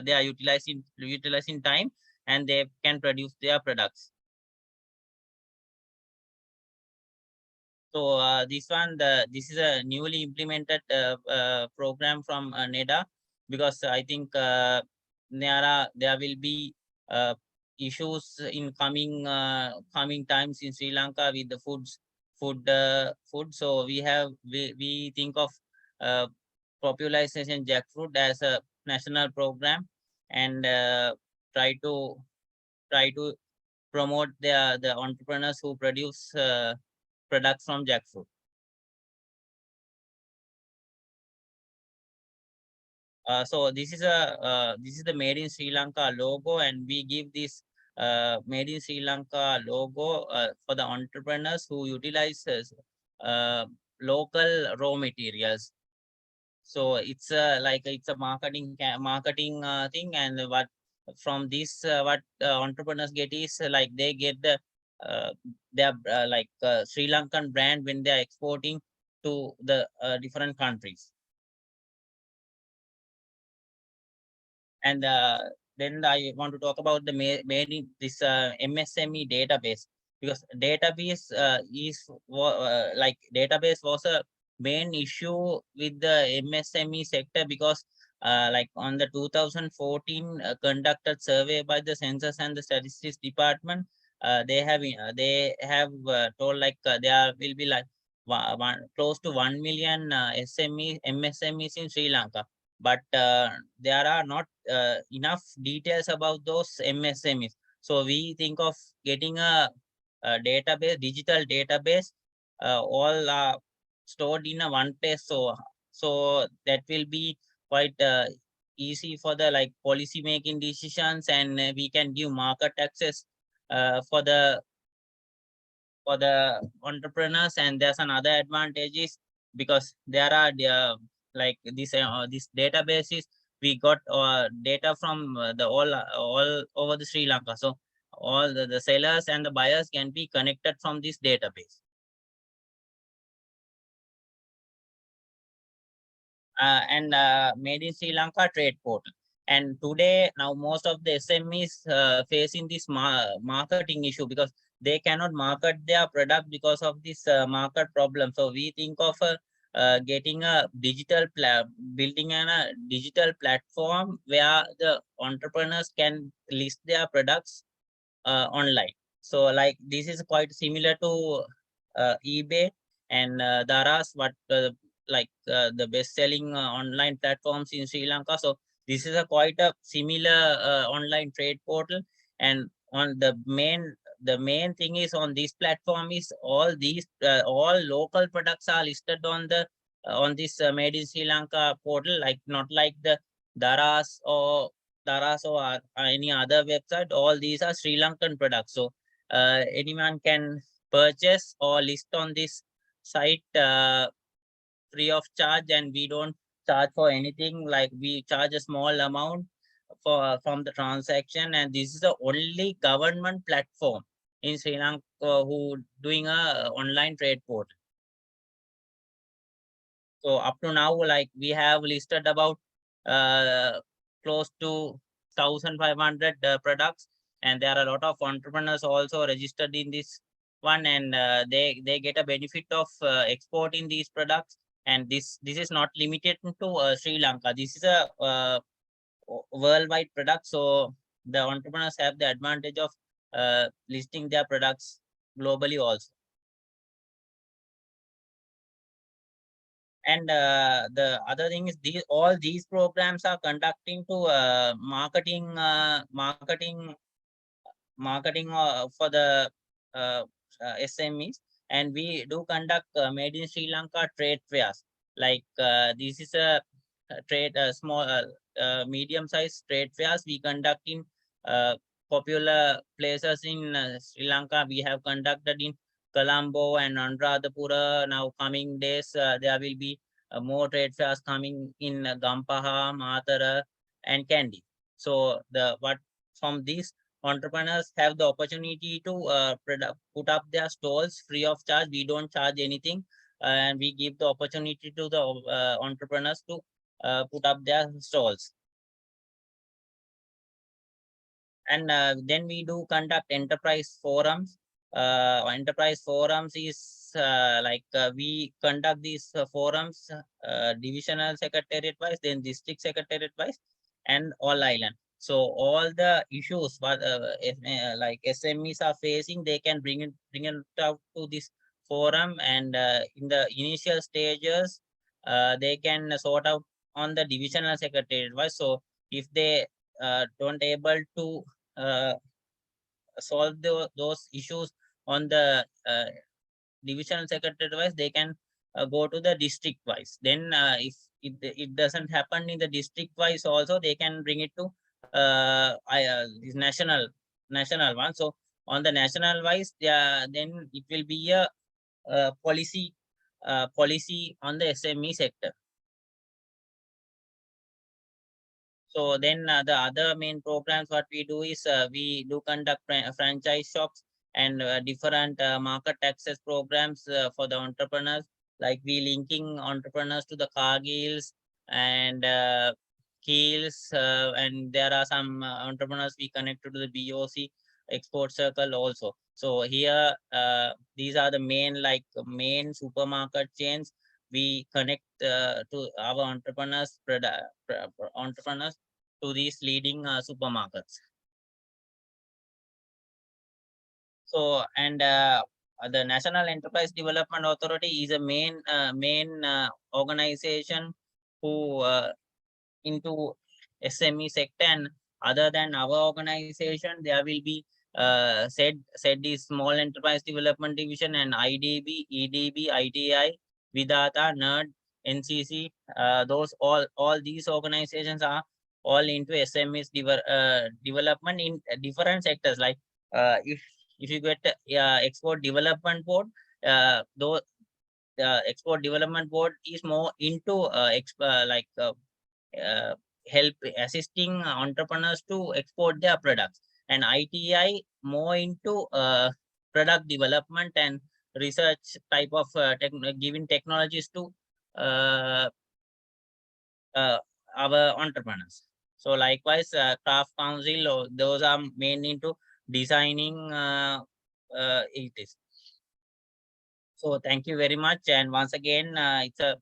they are utilizing time, and they can produce their products. So this is a newly implemented program from NEDA, because I think there will be issues in coming times in Sri Lanka with the food. So we think of popularization jackfruit as a national program, and try to promote the entrepreneurs who produce products from jackfruit. So this is the Made in Sri Lanka logo, and we give this Made in Sri Lanka logo for the entrepreneurs who utilizes local raw materials. So it's it's a marketing thing, and what from this what entrepreneurs get is like they get their Sri Lankan brand when they are exporting to the different countries. And then I want to talk about the made in this MSME database, because database database was a main issue with the MSME sector, because like on the 2014 conducted survey by the Census and the Statistics Department, they have told like there will be like close to 1 million MSMEs in Sri Lanka, but there are not enough details about those MSMEs. So we think of getting a database, digital database, all are stored in a one place. So that will be quite easy for the like policy making decisions, and we can give market access for the entrepreneurs. And there's another advantages because there are like this databases, we got data from the all over the Sri Lanka. So all the sellers and the buyers can be connected from this database. And Made in Sri Lanka trade portal. And today, now most of the SMEs facing this marketing issue because they cannot market their product because of this market problem. So we think of getting a building a digital platform where the entrepreneurs can list their products online. So like this is quite similar to eBay and Daras, what the best-selling online platforms in Sri Lanka. So this is a quite a similar online trade portal. And on the main thing is on this platform is all local products are listed on the on this Made in Sri Lanka portal, like not like the Daras or any other website. All these are Sri Lankan products. So anyone can purchase or list on this site free of charge, and we don't charge for anything. Like we charge a small amount for from the transaction, and this is the only government platform in Sri Lanka who doing a online trade portal. So up to now, like we have listed about close to 1,500 products, and there are a lot of entrepreneurs also registered in this one, and they get a benefit of exporting these products. And this is not limited to Sri Lanka. This is a worldwide product. So the entrepreneurs have the advantage of listing their products globally also. And the other thing is all these programs are conducting to marketing for the SMEs, and we do conduct Made in Sri Lanka trade fairs. Like this is a trade small medium-sized trade fairs we conduct in popular places in Sri Lanka. We have conducted in Colombo and Anuradhapura. Now coming days, there will be more trade fairs coming in Gampaha, Matara, and Kandy. So what from these entrepreneurs have the opportunity to put up their stalls free of charge. We don't charge anything, and we give the opportunity to the entrepreneurs to put up their stalls. And then we do conduct enterprise forums. Enterprise forums is we conduct these forums divisional secretariat wise, then district secretariat wise, and all island. So all the issues what like SMEs are facing, they can bring it out to this forum, and in the initial stages, they can sort out on the divisional secretariat wise. So if they don't able to solve those issues on the divisional secretary wise, they can go to the district wise. Then if it doesn't happen in the district wise also, they can bring it to this national one. So on the national wise, then it will be a policy on the SME sector. So then the other main programs what we do is we do conduct franchise shops and different market access programs for the entrepreneurs. Like we linking entrepreneurs to the Cargills and Keels, and there are some entrepreneurs we connected to the BOC Export Circle also. So here these are the main supermarket chains we connect to our entrepreneurs to these leading supermarkets. So and the National Enterprise Development Authority is a main organization who into SME sector. And other than our organization, there will be SED is Small Enterprise Development Division, and IDB, EDB, ITI, Vidata, NERD, NCC. Those all these organizations are all into SMEs development in different sectors. Like if you get Export Development Board, though the Export Development Board is more into help assisting entrepreneurs to export their products, and ITI more into product development and research type of giving technologies to uh, our entrepreneurs. So likewise, Craft Council, those are mainly into designing it is. So thank you very much. And once again, it's a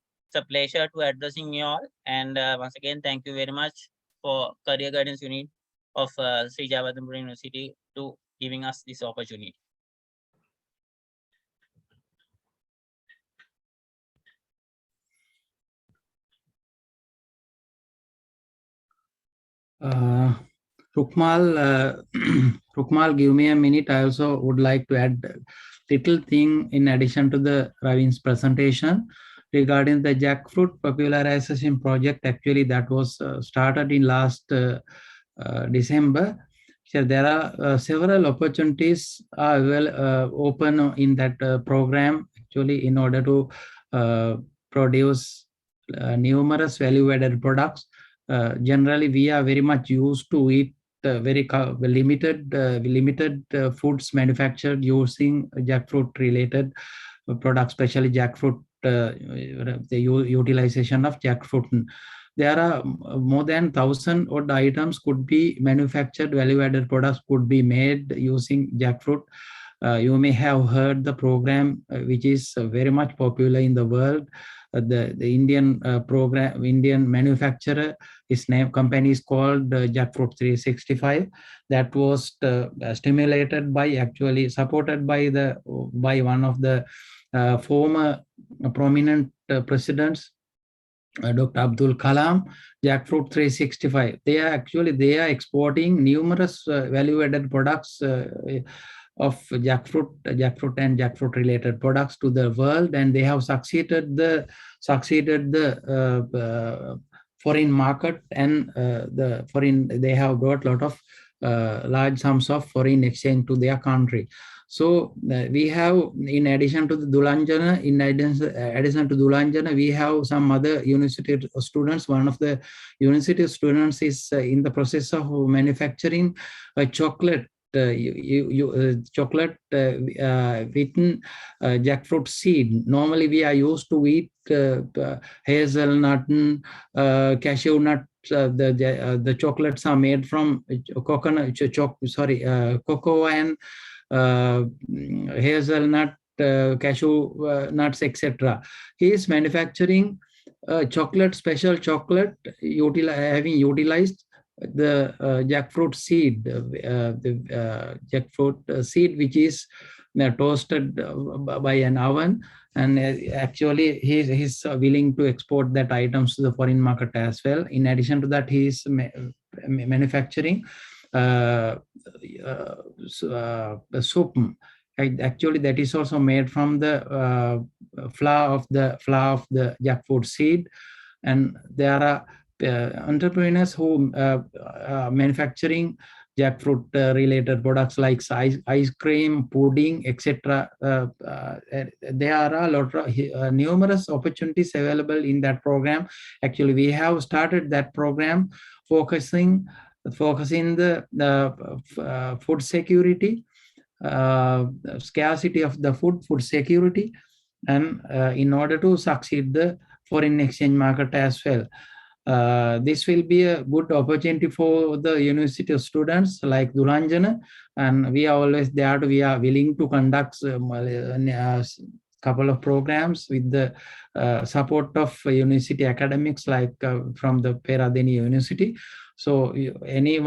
pleasure to addressing you all. And once again, thank you very much for Career Guidance Unit of Sri Javadhanpura University to giving us this opportunity. Rukmal, Rukmal, give me a minute. I also would like to add little thing in addition to the Ravin's presentation regarding the jackfruit popularization project. Actually, that was started in last December. So there are several opportunities open in that program, actually, in order to produce numerous value-added products. Generally, we are very much used to eat very limited foods manufactured using jackfruit related products, especially jackfruit, the utilization of jackfruit. There are more than 1,000 odd items could be manufactured, value-added products could be made using jackfruit. You may have heard the program, which is very much popular in the world. The Indian program, Indian manufacturer, his company is called Jackfruit 365. That was stimulated by, actually supported by one of the former prominent presidents, Dr. Abdul Kalam. Jackfruit 365. They are exporting numerous value-added products of jackfruit and jackfruit related products to the world, and they have succeeded the foreign market, and they have brought a lot of large sums of foreign exchange to their country. So we have, in addition to the Dulanjana, we have some other university students. One of the university students is in the process of manufacturing a chocolate. Chocolate with jackfruit seed. Normally, we are used to eat hazelnut, cashew nut. The chocolates are made from cocoa and hazelnut, cashew nuts, etc. He is manufacturing special chocolate, having utilized the jackfruit seed, jackfruit seed, which is toasted by an oven, and actually he's willing to export that items to the foreign market as well. In addition to that, he is manufacturing soup. Actually, that is also made from the flour of the jackfruit seed, and there are entrepreneurs who are manufacturing jackfruit related products like ice cream, pudding, etc. There are a lot of numerous opportunities available in that program. Actually, we have started that program focusing the food security, scarcity of the food security, and in order to succeed the foreign exchange market as well. This will be a good opportunity for the university students like Dulanjana, and we are always there. We are willing to conduct a couple of programs with the support of university academics, like from the Peradeniya University. So any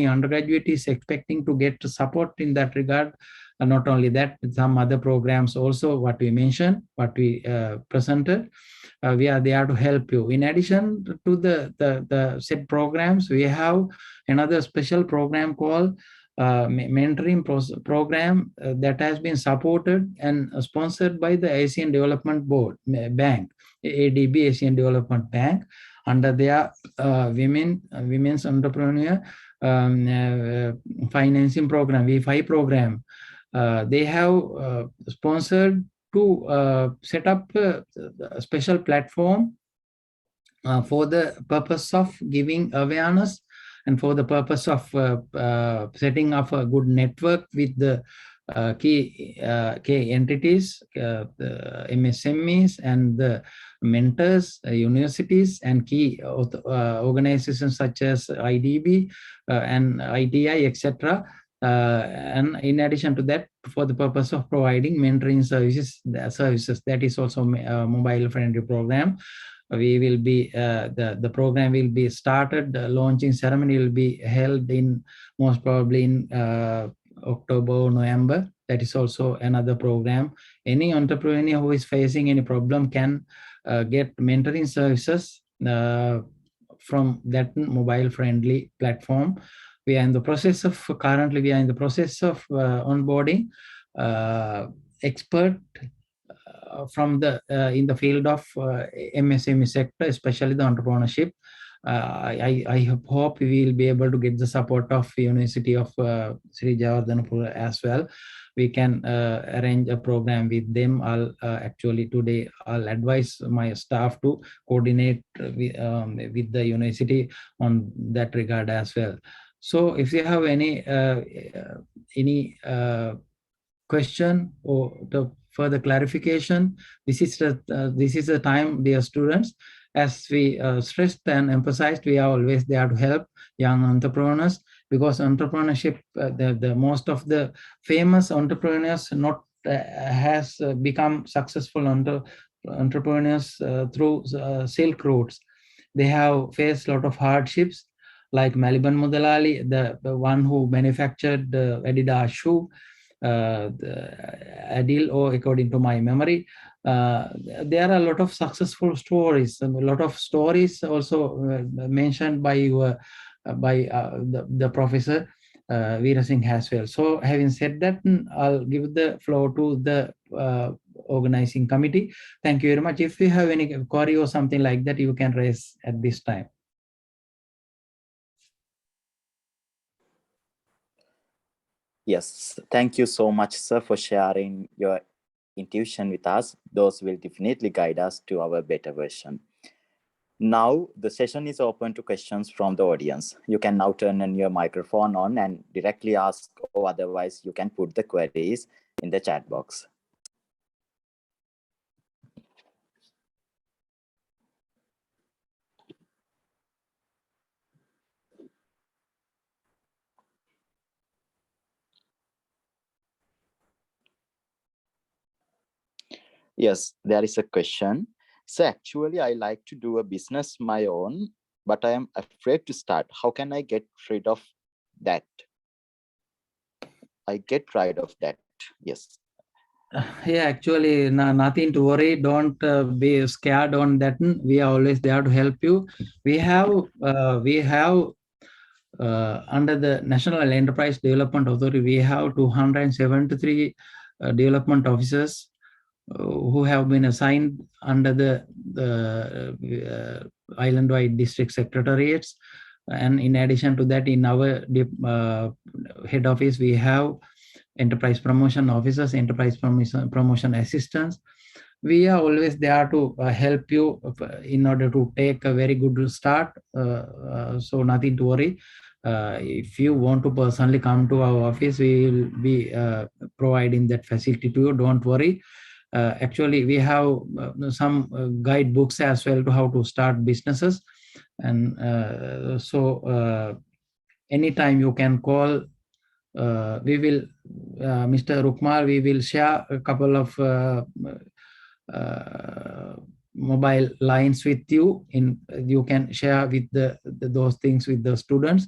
undergraduate is expecting to get support in that regard, And not only that, some other programs also, what we mentioned, what we presented, we are there to help you. In addition to the set programs, we have another special program called mentoring program that has been supported and sponsored by the Asian Development Board Bank, ADB, Asian Development Bank, under their women's entrepreneur financing program, V5 program. They have sponsored to set up a special platform for the purpose of giving awareness and for the purpose of setting up a good network with the key entities, the MSMEs and the mentors, universities and key organizations such as IDB and ITI, etc. And in addition to that, for the purpose of providing mentoring services, that is also a mobile friendly program. We will be the program will be started. The launching ceremony will be held in most probably in October or November. That is also another program. Any entrepreneur who is facing any problem can get mentoring services from that mobile friendly platform. We are in the process of onboarding expert from the in the field of MSME sector, especially the entrepreneurship. I hope we will be able to get the support of University of Sri Jayewardenepura as well. We can arrange a program with them. Actually today I'll advise my staff to coordinate with the university on that regard as well. So if you have any question or the further clarification, this is the time, dear students. As we stressed and emphasized, we are always there to help young entrepreneurs, because entrepreneurship, the most of the famous entrepreneurs has become successful entrepreneurs through silk routes. They have faced a lot of hardships, like Maliban Mudalali, the one who manufactured the Adidas shoe, Adil, or according to my memory. There are a lot of successful stories, and a lot of stories also mentioned by the professor Veera Singh as well. So having said that, I'll give the floor to the organizing committee. Thank you very much. If you have any query or something like that, you can raise at this time. Yes, thank you so much, sir, for sharing your intuition with us. Those will definitely guide us to our better version. Now, the session is open to questions from the audience. You can now turn on your microphone on and directly ask, or otherwise you can put the queries in the chat box. Yes, there is a question. So actually, I like to do a business my own, but I am afraid to start. How can I get rid of that? Yes. Yeah, actually, nothing to worry. Don't be scared on that. We are always there to help you. We have under the National Enterprise Development Authority, we have 273 development officers who have been assigned under the island-wide district secretariats. And in addition to that, in our head office, we have enterprise promotion officers, enterprise promotion assistants. We are always there to help you in order to take a very good start. So nothing to worry. If you want to personally come to our office, we will be providing that facility to you. Don't worry. Actually, we have some guidebooks as well to how to start businesses. And so anytime you can call. We will, Mr. Rukmal, we will share a couple of mobile lines with you. You can share with those things with the students,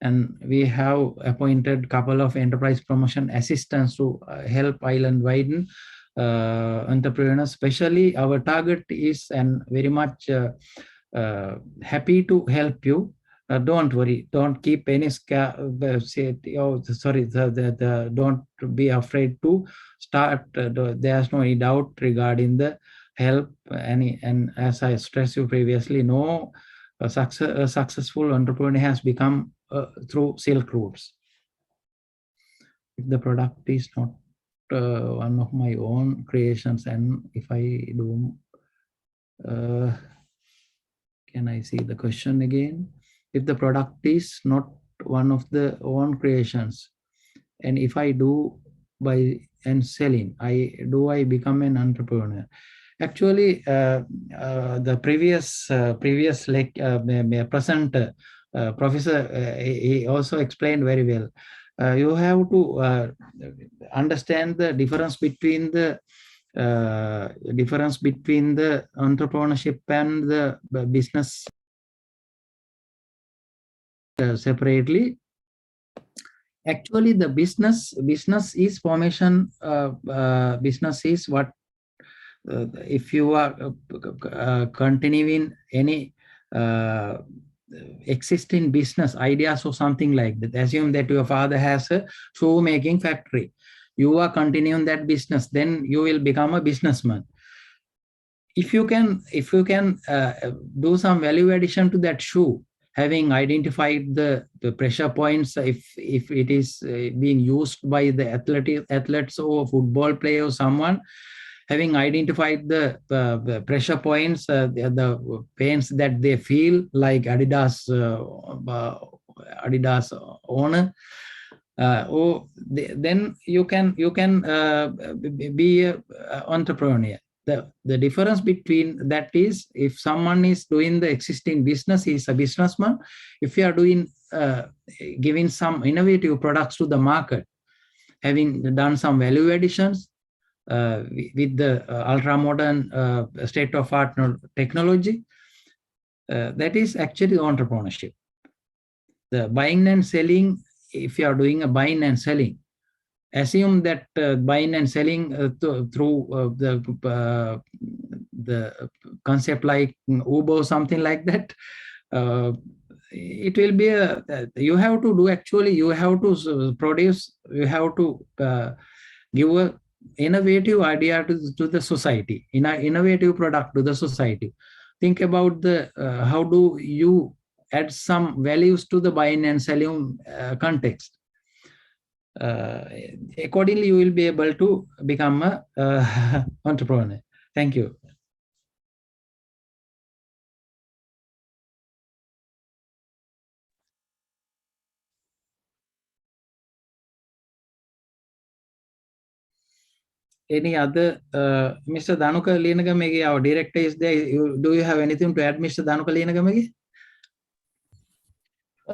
And we have appointed a couple of enterprise promotion assistants to help island widen entrepreneurs. Especially our target is, and very much happy to help you. Don't worry, don't keep any don't be afraid to start. There's no any doubt regarding the help. And as I stressed you previously, no a successful entrepreneur has become through silk routes. If the product is not one of my own creations, and if I do, can I see the question again? If the product is not one of the own creations, and if I do by and selling, I become an entrepreneur. Actually, the previous presenter, professor, he also explained very well. You have to understand the difference between the entrepreneurship and the business separately. Actually, the business is formation. Business is what if you are continuing any existing business ideas or something like that. Assume that your father has a shoe making factory. You are continuing that business, then you will become a businessman. If you can do some value addition to that shoe, having identified the pressure points, if it is being used by the athletes or football player or someone, having identified the pressure points, the pains that they feel, like Adidas owner, then you can be an entrepreneur. The difference between that is, if someone is doing the existing business, he is a businessman. If you are doing giving some innovative products to the market, having done some value additions with the ultra modern state of art technology, that is actually entrepreneurship. The buying and selling, if you are doing a buying and selling, assume that buying and selling through the concept like Uber or something like that, it will be you have to do, actually you have to produce, you have to give a innovative idea to the society, in an innovative product to the society. Think about the how do you add some values to the buying and selling context. Accordingly, you will be able to become a entrepreneur. Thank you. Any other, Mr. Dhanuka Linagamegi, our director is there. Do you have anything to add, Mr. Dhanuka Linagamegi?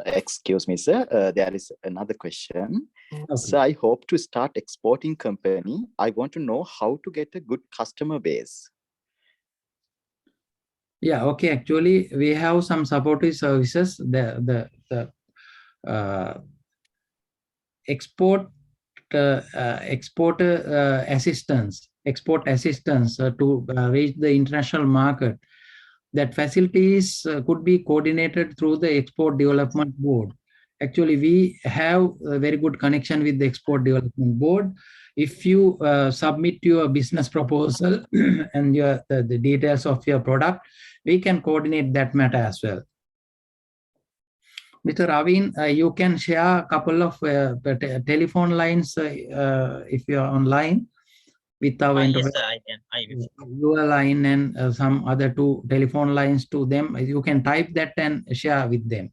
Excuse me, sir. There is another question. Okay. So I hope to start exporting company. I want to know how to get a good customer base. Yeah, okay. Actually, we have some supportive services. The export assistance to reach the international market. That facilities could be coordinated through the Export Development Board. Actually, we have a very good connection with the Export Development Board. If you submit your business proposal and the details of your product, we can coordinate that matter as well. Mr. Ravin, you can share a couple of telephone lines if you are online with our Yes, sir, I can. I will. your line and some other two telephone lines to them. You can type that and share with them.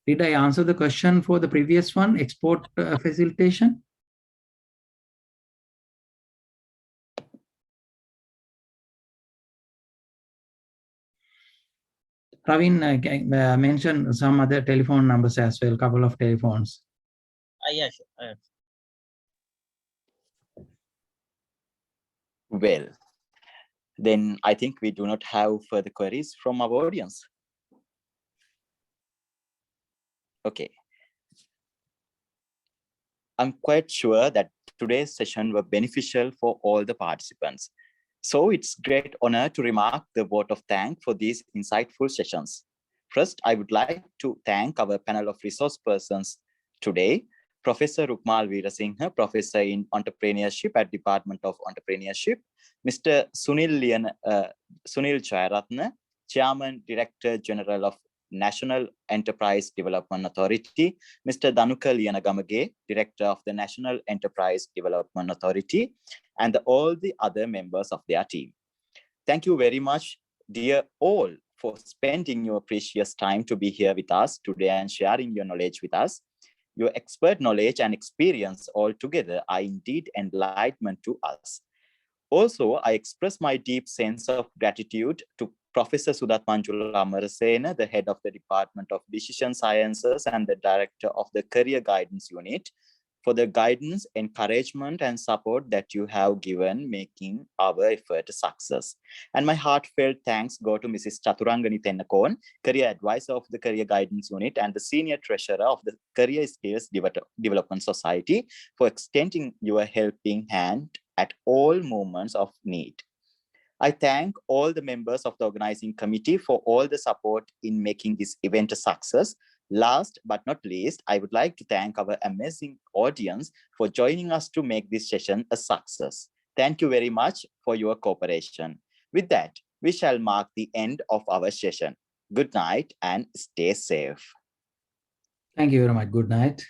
Did I answer the question for the previous one, export facilitation? Praveen mentioned some other telephone numbers as well, couple of telephones. Yeah, sure. Well, Then I think we do not have further queries from our audience. Okay. I'm quite sure that today's session were beneficial for all the participants. So it's great honor to remark the vote of thanks for these insightful sessions. First, I would like to thank our panel of resource persons today, Professor Rukmal Veerasinghe, Professor in Entrepreneurship at Department of Entrepreneurship, Mr. Sunil Jayaratne, Chairman, Director General of National Enterprise Development Authority, Mr. Danuka Lianagamage, Director of the National Enterprise Development Authority, and all the other members of their team. Thank you very much, dear all, for spending your precious time to be here with us today and sharing your knowledge with us. Your expert knowledge and experience altogether are indeed enlightenment to us. Also, I express my deep sense of gratitude to Professor Sudat Manjula Amarasena, the head of the Department of Decision Sciences and the director of the Career Guidance Unit, for the guidance, encouragement, and support that you have given, making our effort a success. And my heartfelt thanks go to Mrs. Chaturangani Tennakon, Career Advisor of the Career Guidance Unit and the Senior Treasurer of the Career Skills Development Society, for extending your helping hand at all moments of need. I thank all the members of the organizing committee for all the support in making this event a success. Last but not least, I would like to thank our amazing audience for joining us to make this session a success. Thank you very much for your cooperation. With that, we shall mark the end of our session. Good night and stay safe. Thank you very much. Good night.